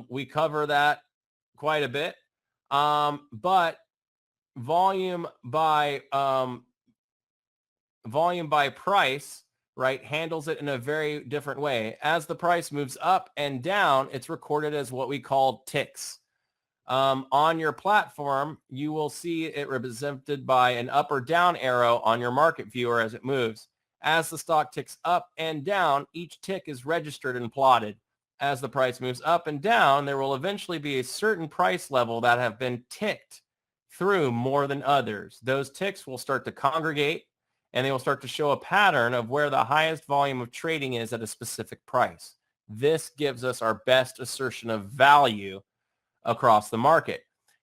We cover that quite a bit. But volume by price, right, handles it in a very different way. As the price moves up and down, it's recorded as what we call ticks. On your platform, you will see it represented by an up or down arrow on your market viewer as it moves. As the stock ticks up and down, each tick is registered and plotted. As the price moves up and down, there will eventually be a certain price level that have been ticked through more than others. Those ticks will start to congregate, and they will start to show a pattern of where the highest volume of trading is at a specific price. This gives us our best assertion of value across the market.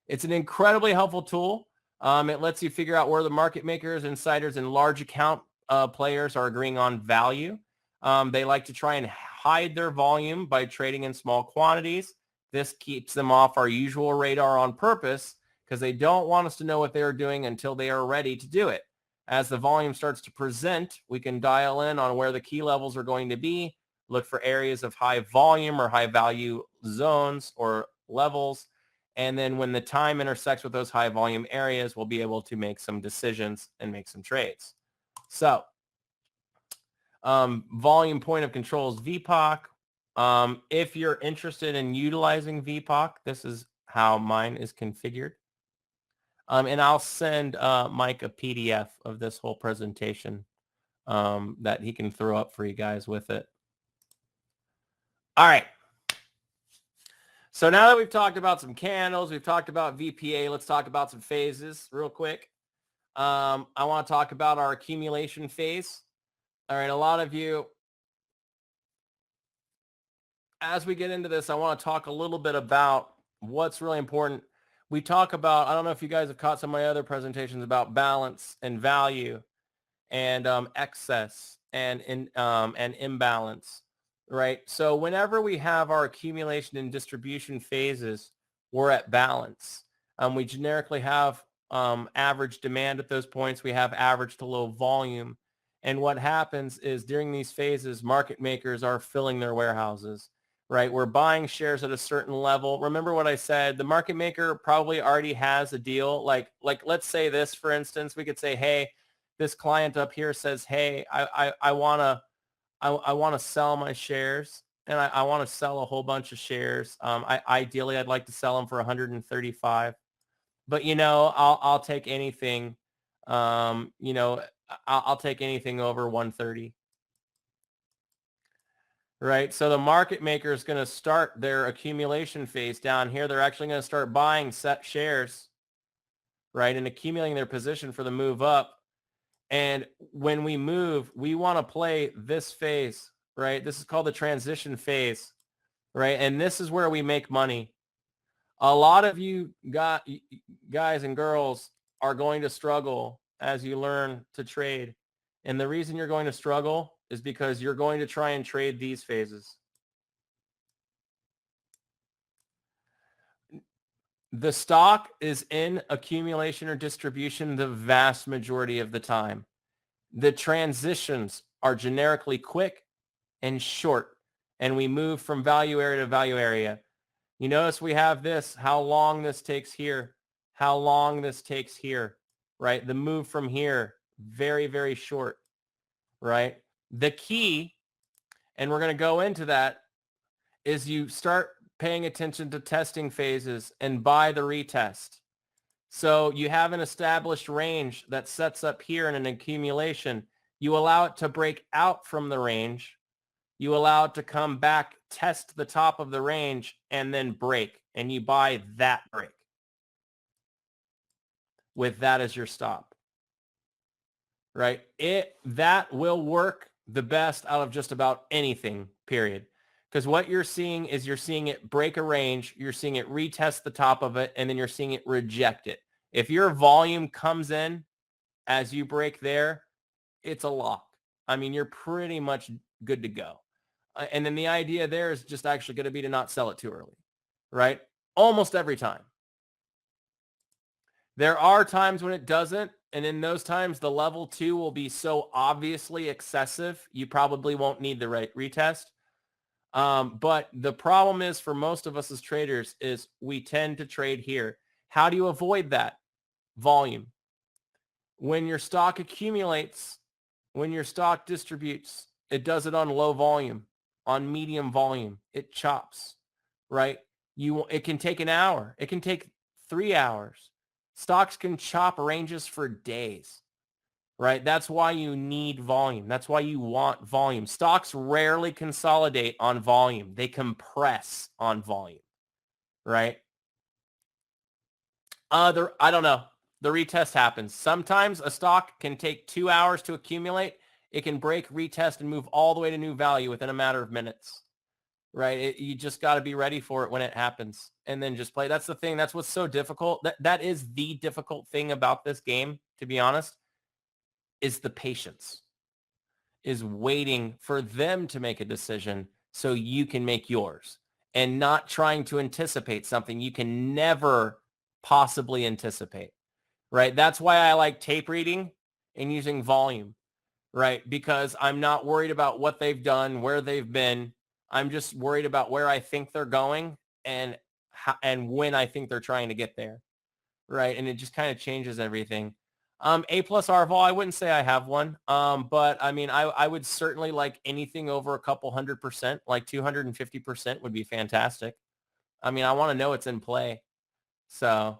It's an incredibly helpful tool. It lets you figure out where the market makers, insiders, and large account players are agreeing on value. They like to try and hide their volume by trading in small quantities. This keeps them off our usual radar on purpose because they don't want us to know what they are doing until they are ready to do it. As the volume starts to present, we can dial in on where the key levels are going to be, look for areas of high volume or high value zones or levels. And then when the time intersects with those high volume areas, we'll be able to make some decisions and make some trades. So volume point of control is VPOC. If you're interested in utilizing VPOC, this is how mine is configured. And I'll send Mike a PDF of this whole presentation that he can throw up for you guys with it. All right. So now that we've talked about some candles, we've talked about VPA, let's talk about some phases real quick. I want to talk about our accumulation phase. All right, a lot of you, as we get into this, I want to talk a little bit about what's really important. We talk about, I don't know if you guys have caught some of my other presentations about balance and value and excess and imbalance, right? So whenever we have our accumulation and distribution phases, we're at balance. We generically have average demand at those points. We have average to low volume. And what happens is during these phases, market makers are filling their warehouses, right? We're buying shares at a certain level. Remember what I said, the market maker probably already has a deal. Like let's say this, for instance, we could say, hey, this client up here says, hey, I want to sell my shares, and I want to sell a whole bunch of shares. Ideally, I'd like to sell them for 135, but I'll take anything. I'll take anything over 130. Right. So the market maker is going to start their accumulation phase down here. They're actually going to start buying set shares, right, and accumulating their position for the move up. And when we move, we want to play this phase, right? This is called the transition phase, right? And this is where we make money. A lot of you guys and girls are going to struggle as you learn to trade. And the reason you're going to struggle is because you're going to try and trade these phases. The stock is in accumulation or distribution the vast majority of the time. The transitions are generically quick and short, and we move from value area to value area. You notice we have this, how long this takes here, how long this takes here, right? The move from here, very, very short, right? The key, and we're going to go into that, is you start paying attention to testing phases and buy the retest. So you have an established range that sets up here in an accumulation. You allow it to break out from the range. You allow it to come back, test the top of the range, and then break. And you buy that break with that as your stop, right? That will work the best out of just about anything, period. Because what you're seeing is you're seeing it break a range, you're seeing it retest the top of it, and then you're seeing it reject it. If your volume comes in as you break there, it's a lock. I mean, you're pretty much good to go. And then the idea there is just actually going to be to not sell it too early, right? Almost every time. There are times when it doesn't. And in those times, the level 2 will be so obviously excessive, you probably won't need the retest. But the problem is for most of us as traders is we tend to trade here. How do you avoid that? Volume. When your stock accumulates, when your stock distributes, it does it on low volume, on medium volume. It chops, right? It can take an hour. It can take 3 hours. Stocks can chop ranges for days, right? That's why you need volume. That's why you want volume. Stocks rarely consolidate on volume. They compress on volume, right? I don't know. The retest happens. Sometimes a stock can take 2 hours to accumulate. It can break, retest, and move all the way to new value within a matter of minutes, right? You just got to be ready for it when it happens and then just play. That's the thing. That's what's so difficult. That is the difficult thing about this game, to be honest, is the patience, is waiting for them to make a decision so you can make yours and not trying to anticipate something you can never possibly anticipate, right? That's why I like tape reading and using volume, right? Because I'm not worried about what they've done, where they've been. I'm just worried about where I think they're going and when I think they're trying to get there, right? And it just kind of changes everything. A plus R vol, I wouldn't say I have one, but I mean, I would certainly like anything over a couple 100%, like 250% would be fantastic. I mean, I want to know it's in play. So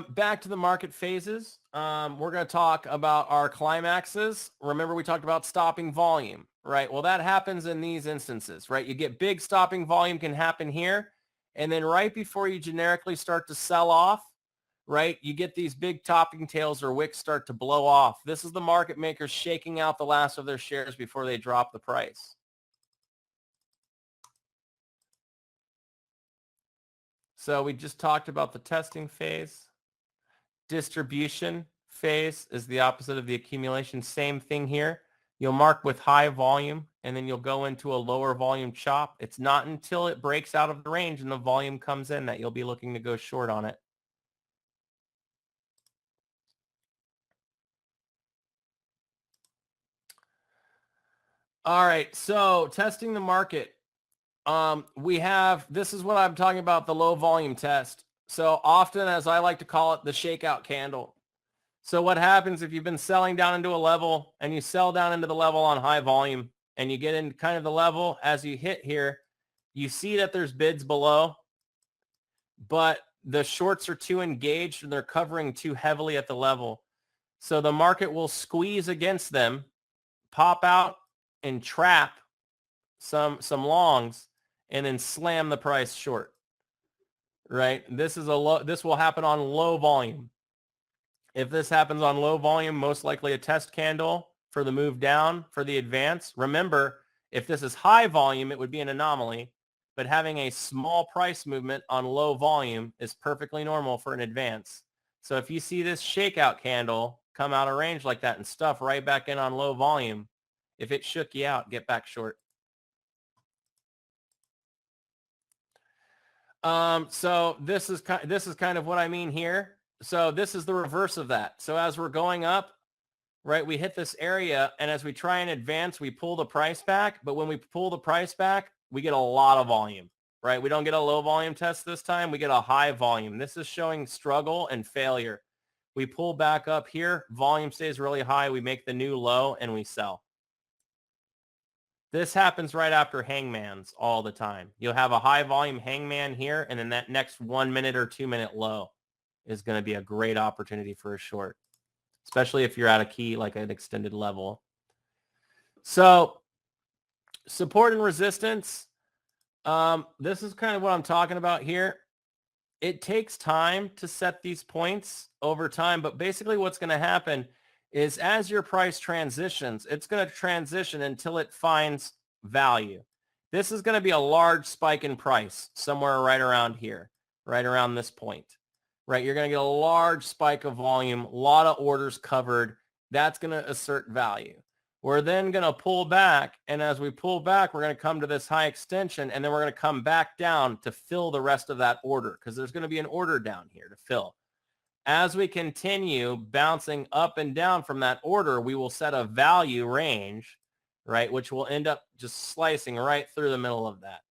back to the market phases. We're going to talk about our climaxes. Remember, we talked about stopping volume, right? Well, that happens in these instances, right? You get big stopping volume can happen here. And then right before you generically start to sell off, right, you get these big topping tails or wicks start to blow off. This is the market makers shaking out the last of their shares before they drop the price. So we just talked about the testing phase. Distribution phase is the opposite of the accumulation. Same thing here. You'll mark with high volume, and then you'll go into a lower volume chop. It's not until it breaks out of the range and the volume comes in that you'll be looking to go short on it. All right, so testing the market. This is what I'm talking about, the low volume test. So often, as I like to call it, the shakeout candle. So what happens if you've been selling down into a level and you sell down into the level on high volume and you get in kind of the level as you hit here, you see that there's bids below, but the shorts are too engaged and they're covering too heavily at the level. So the market will squeeze against them, pop out and trap some longs and then slam the price short, right? This will happen on low volume. If this happens on low volume, most likely a test candle for the move down for the advance. Remember, if this is high volume, it would be an anomaly, but having a small price movement on low volume is perfectly normal for an advance. So if you see this shakeout candle come out of range like that and stuff right back in on low volume, if it shook you out, get back short. So this is kind of what I mean here. So this is the reverse of that. So as we're going up, right, we hit this area, and as we try and advance, we pull the price back. But when we pull the price back, we get a lot of volume, right? We don't get a low volume test this time. We get a high volume. This is showing struggle and failure. We pull back up here. Volume stays really high. We make the new low, and we sell. This happens right after hangmans all the time. You'll have a high volume hangman here, and then that next 1 minute or 2 minute low is going to be a great opportunity for a short, especially if you're at a key like an extended level. So support and resistance. This is kind of what I'm talking about here. It takes time to set these points over time, but basically what's going to happen is as your price transitions, it's going to transition until it finds value. This is going to be a large spike in price somewhere right around here, right around this point, right? You're going to get a large spike of volume, a lot of orders covered. That's going to assert value. We're then going to pull back, and as we pull back, we're going to come to this high extension, and then we're going to come back down to fill the rest of that order because there's going to be an order down here to fill. As we continue bouncing up and down from that order, we will set a value range, right, which will end up just slicing right through the middle of that,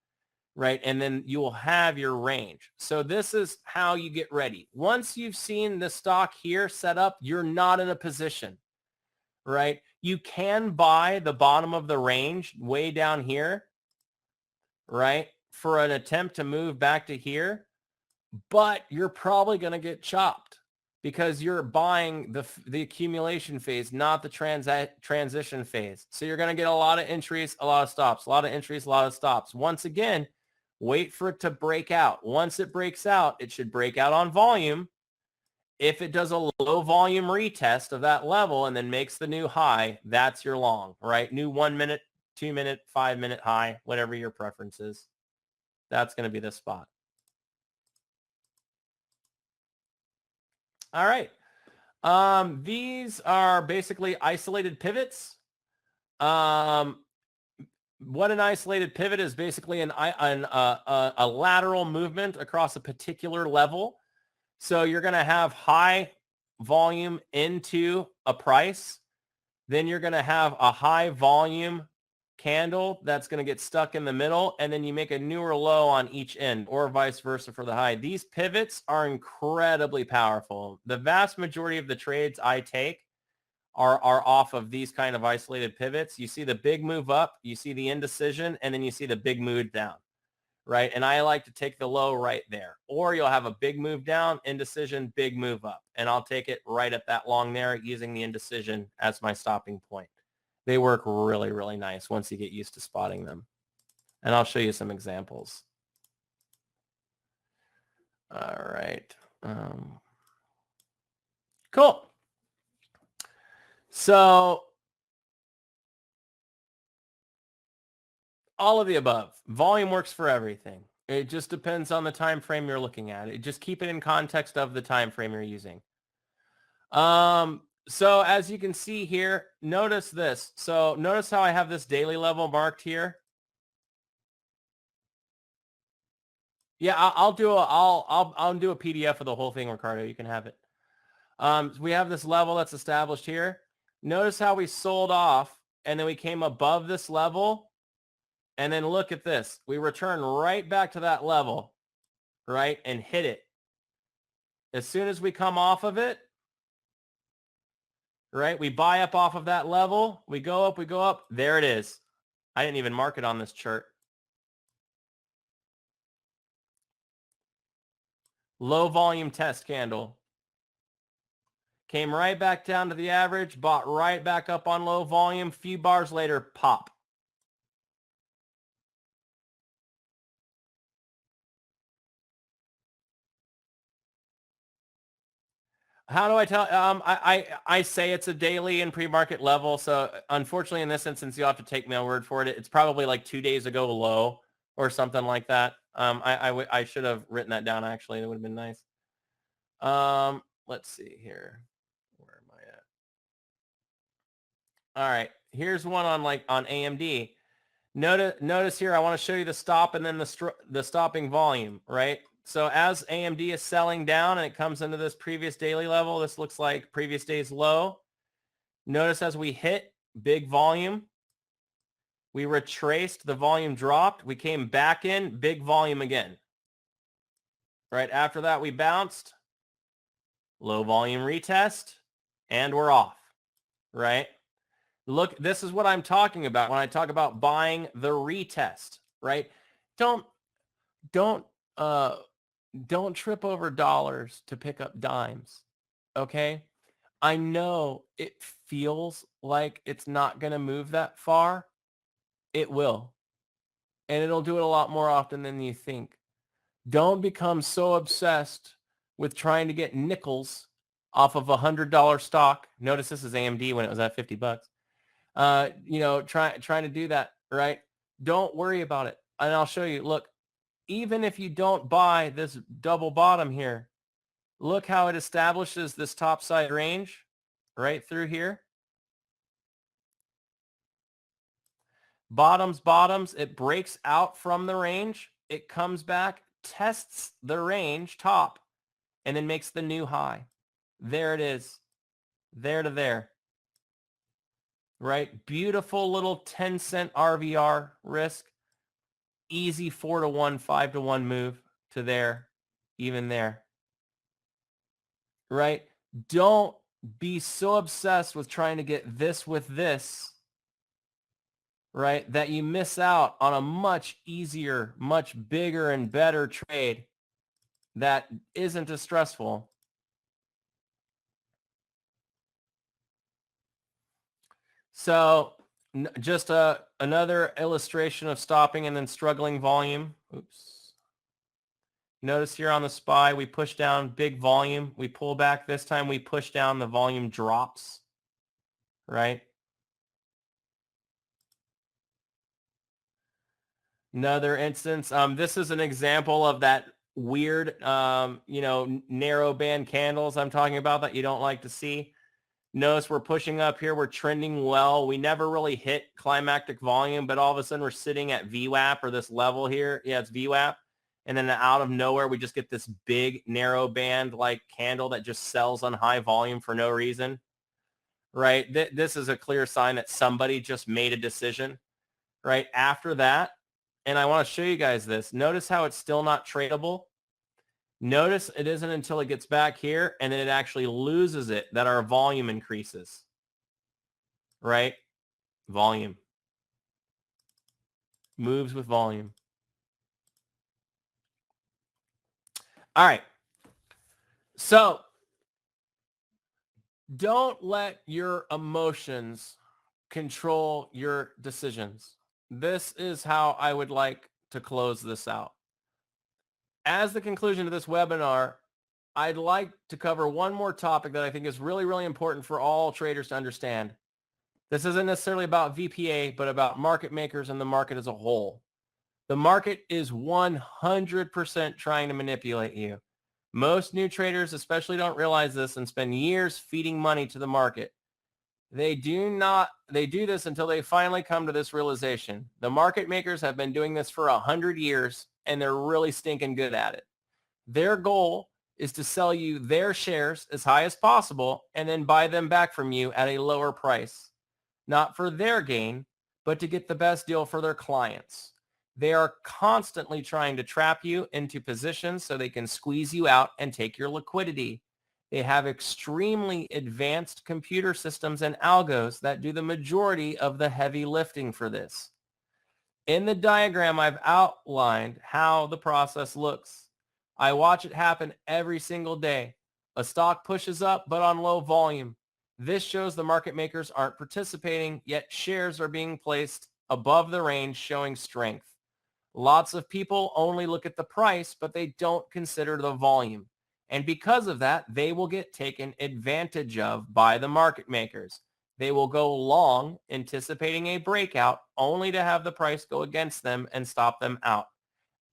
right? And then you will have your range. So this is how you get ready. Once you've seen the stock here set up, you're not in a position, right? You can buy the bottom of the range way down here, right, for an attempt to move back to here, but you're probably going to get chopped because you're buying the accumulation phase, not the transition phase. So you're going to get a lot of entries, a lot of stops, a lot of entries, a lot of stops. Once again, wait for it to break out. Once it breaks out, it should break out on volume. If it does a low volume retest of that level and then makes the new high, that's your long, right? New 1 minute, 2 minute, 5 minute high, whatever your preference is. That's going to be the spot. All right. These are basically isolated pivots. What an isolated pivot is basically a lateral movement across a particular level. So you're going to have high volume into a price. Then you're going to have a high volume candle that's going to get stuck in the middle, and then you make a newer low on each end, or vice versa for the high. These pivots are incredibly powerful. The vast majority of the trades I take are off of these kind of isolated pivots. You see the big move up, you see the indecision, and then you see the big move down, right? And I like to take the low right there. Or you'll have a big move down, indecision, big move up. And I'll take it right at that long there using the indecision as my stopping point. They work really, really nice once you get used to spotting them. And I'll show you some examples. All right. Cool. So all of the above. Volume works for everything. It just depends on the time frame you're looking at. Just keep it in context of the time frame you're using. So as you can see here, notice this. So notice how I have this daily level marked here. Yeah, I'll do a PDF of the whole thing, Ricardo. You can have it. We have this level that's established here. Notice how we sold off and then we came above this level. And then look at this. We return right back to that level, right? And hit it. As soon as we come off of it, right? We buy up off of that level. We go up, we go up. There it is. I didn't even mark it on this chart. Low volume test candle. Came right back down to the average, bought right back up on low volume. Few bars later, pop. How do I tell? I say it's a daily and pre-market level. So unfortunately, in this instance, you have to take my word for it. It's probably like 2 days ago low or something like that. I should have written that down. Actually, it would have been nice. Let's see here. Where am I at? All right. Here's one on AMD. Notice here, I want to show you the stop and then the stopping volume, right? So as AMD is selling down and it comes into this previous daily level, this looks like previous day's low. Notice as we hit big volume, we retraced, the volume dropped. We came back in, big volume again. Right after that, we bounced, low volume retest, and we're off, right? Look, this is what I'm talking about when I talk about buying the retest, right? Don't trip over dollars to pick up dimes, okay? I know it feels like it's not going to move that far. It will. And it'll do it a lot more often than you think. Don't become so obsessed with trying to get nickels off of $100 stock. Notice this is AMD when it was at 50 bucks. Trying to do that, right? Don't worry about it. And I'll show you. Look, even if you don't buy this double bottom here, look how it establishes this top side range right through here. Bottoms, it breaks out from the range. It comes back, tests the range top, and then makes the new high. There it is. There to there. Right? Beautiful little 10-cent RVR risk. Easy 4-to-1, 5-to-1 move to there, even there. Right? Don't be so obsessed with trying to get this with this right, that you miss out on a much easier, much bigger and better trade that isn't as stressful. So just another illustration of stopping and then struggling volume. Oops. Notice here on the SPY, we push down big volume. We pull back. This time we push down, the volume drops, right? Another instance. This is an example of that weird, narrow band candles I'm talking about that you don't like to see. Notice we're pushing up here. We're trending well. We never really hit climactic volume, but all of a sudden we're sitting at VWAP or this level here. Yeah, it's VWAP. And then out of nowhere, we just get this big narrow band like candle that just sells on high volume for no reason, right? This is a clear sign that somebody just made a decision, right? After that, and I want to show you guys this. Notice how it's still not tradable. Notice it isn't until it gets back here and then it actually loses it that our volume increases, right? Volume. Moves with volume. All right. So don't let your emotions control your decisions. This is how I would like to close this out. As the conclusion of this webinar, I'd like to cover one more topic that I think is really, really important for all traders to understand. This isn't necessarily about VPA, but about market makers and the market as a whole. The market is 100% trying to manipulate you. Most new traders especially don't realize this and spend years feeding money to the market. They do this until they finally come to this realization. The market makers have been doing this for 100 years and they're really stinking good at it. Their goal is to sell you their shares as high as possible and then buy them back from you at a lower price. Not for their gain, but to get the best deal for their clients. They are constantly trying to trap you into positions so they can squeeze you out and take your liquidity. They have extremely advanced computer systems and algos that do the majority of the heavy lifting for this. In the diagram, I've outlined how the process looks. I watch it happen every single day. A stock pushes up, but on low volume. This shows the market makers aren't participating, yet shares are being placed above the range, showing strength. Lots of people only look at the price, but they don't consider the volume. And because of that, they will get taken advantage of by the market makers. They will go long, anticipating a breakout, only to have the price go against them and stop them out.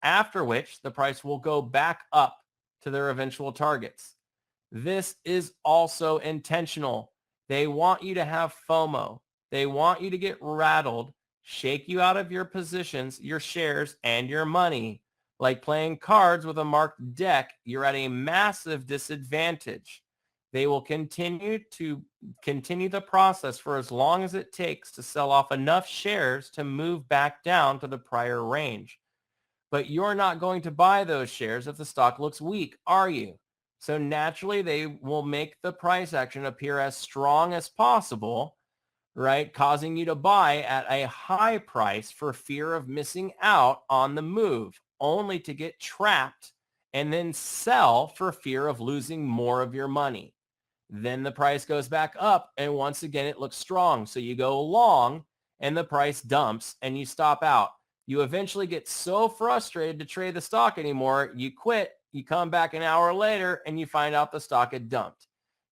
After which, the price will go back up to their eventual targets. This is also intentional. They want you to have FOMO. They want you to get rattled, shake you out of your positions, your shares, and your money. Like playing cards with a marked deck, you're at a massive disadvantage. They will continue the process for as long as it takes to sell off enough shares to move back down to the prior range. But you're not going to buy those shares if the stock looks weak, are you? So naturally, they will make the price action appear as strong as possible, right? Causing you to buy at a high price for fear of missing out on the move, only to get trapped and then sell for fear of losing more of your money. Then the price goes back up and once again, it looks strong. So you go long and the price dumps and you stop out. You eventually get so frustrated to trade the stock anymore, you quit, you come back an hour later and you find out the stock had dumped.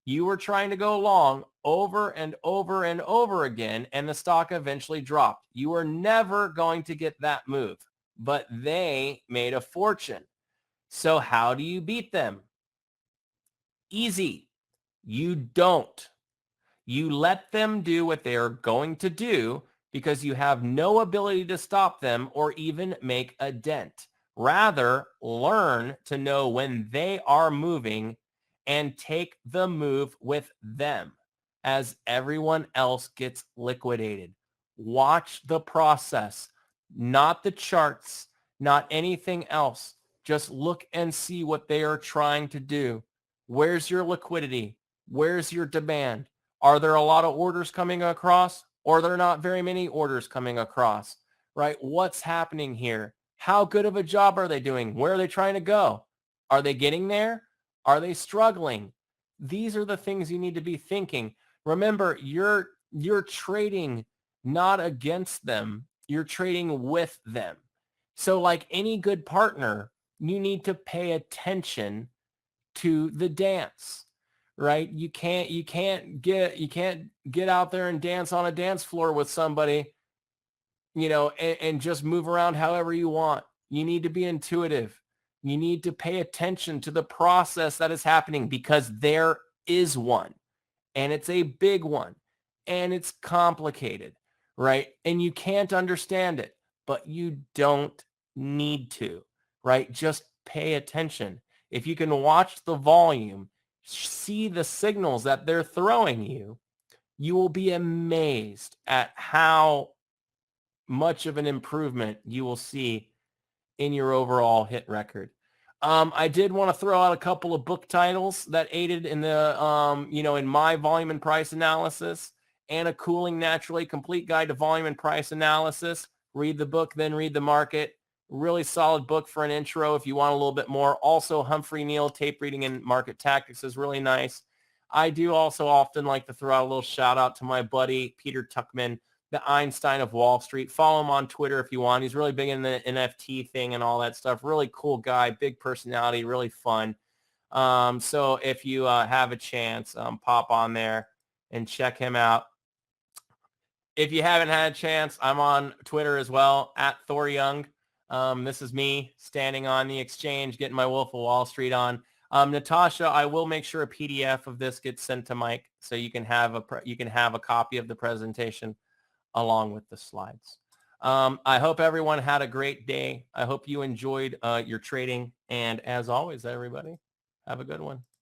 You were trying to go long over and over and over again, and the stock eventually dropped. You were never going to get that move, but they made a fortune. So how do you beat them? Easy. You don't. You let them do what they are going to do because you have no ability to stop them or even make a dent. Rather, learn to know when they are moving and take the move with them as everyone else gets liquidated. Watch the process, not the charts, not anything else. Just look and see what they are trying to do. Where's your liquidity? Where's your demand? Are there a lot of orders coming across? or there are not very many orders coming across, right? What's happening here? How good of a job are they doing? Where are they trying to go? Are they getting there? Are they struggling? These are the things you need to be thinking. Remember, you're trading not against them. You're trading with them. So like any good partner, you need to pay attention to the dance, right? You can't get out there and dance on a dance floor with somebody, and just move around however you want. You need to be intuitive. You need to pay attention to the process that is happening, because there is one, and it's a big one, and it's complicated, right? And you can't understand it, but you don't need to, right? Just pay attention. If you can watch the volume, see the signals that they're throwing you, you will be amazed at how much of an improvement you will see in your overall hit record. I did want to throw out a couple of book titles that aided in the, in my volume and price analysis. Anna Cooling, Naturally Complete Guide to Volume and Price Analysis. Read the book, then read the market. Really solid book for an intro if you want a little bit more. Also, Humphrey Neal, Tape Reading and Market Tactics is really nice. I do also often like to throw out a little shout out to my buddy, Peter Tuchman, the Einstein of Wall Street. Follow him on Twitter if you want. He's really big in the NFT thing and all that stuff. Really cool guy, big personality, really fun. So if you have a chance, pop on there and check him out. If you haven't had a chance, I'm on Twitter as well, at Thor Young. This is me standing on the exchange, getting my Wolf of Wall Street on. Natasha, I will make sure a PDF of this gets sent to Mike, so you can have a copy of the presentation along with the slides. I hope everyone had a great day. I hope you enjoyed your trading. And as always, everybody, have a good one.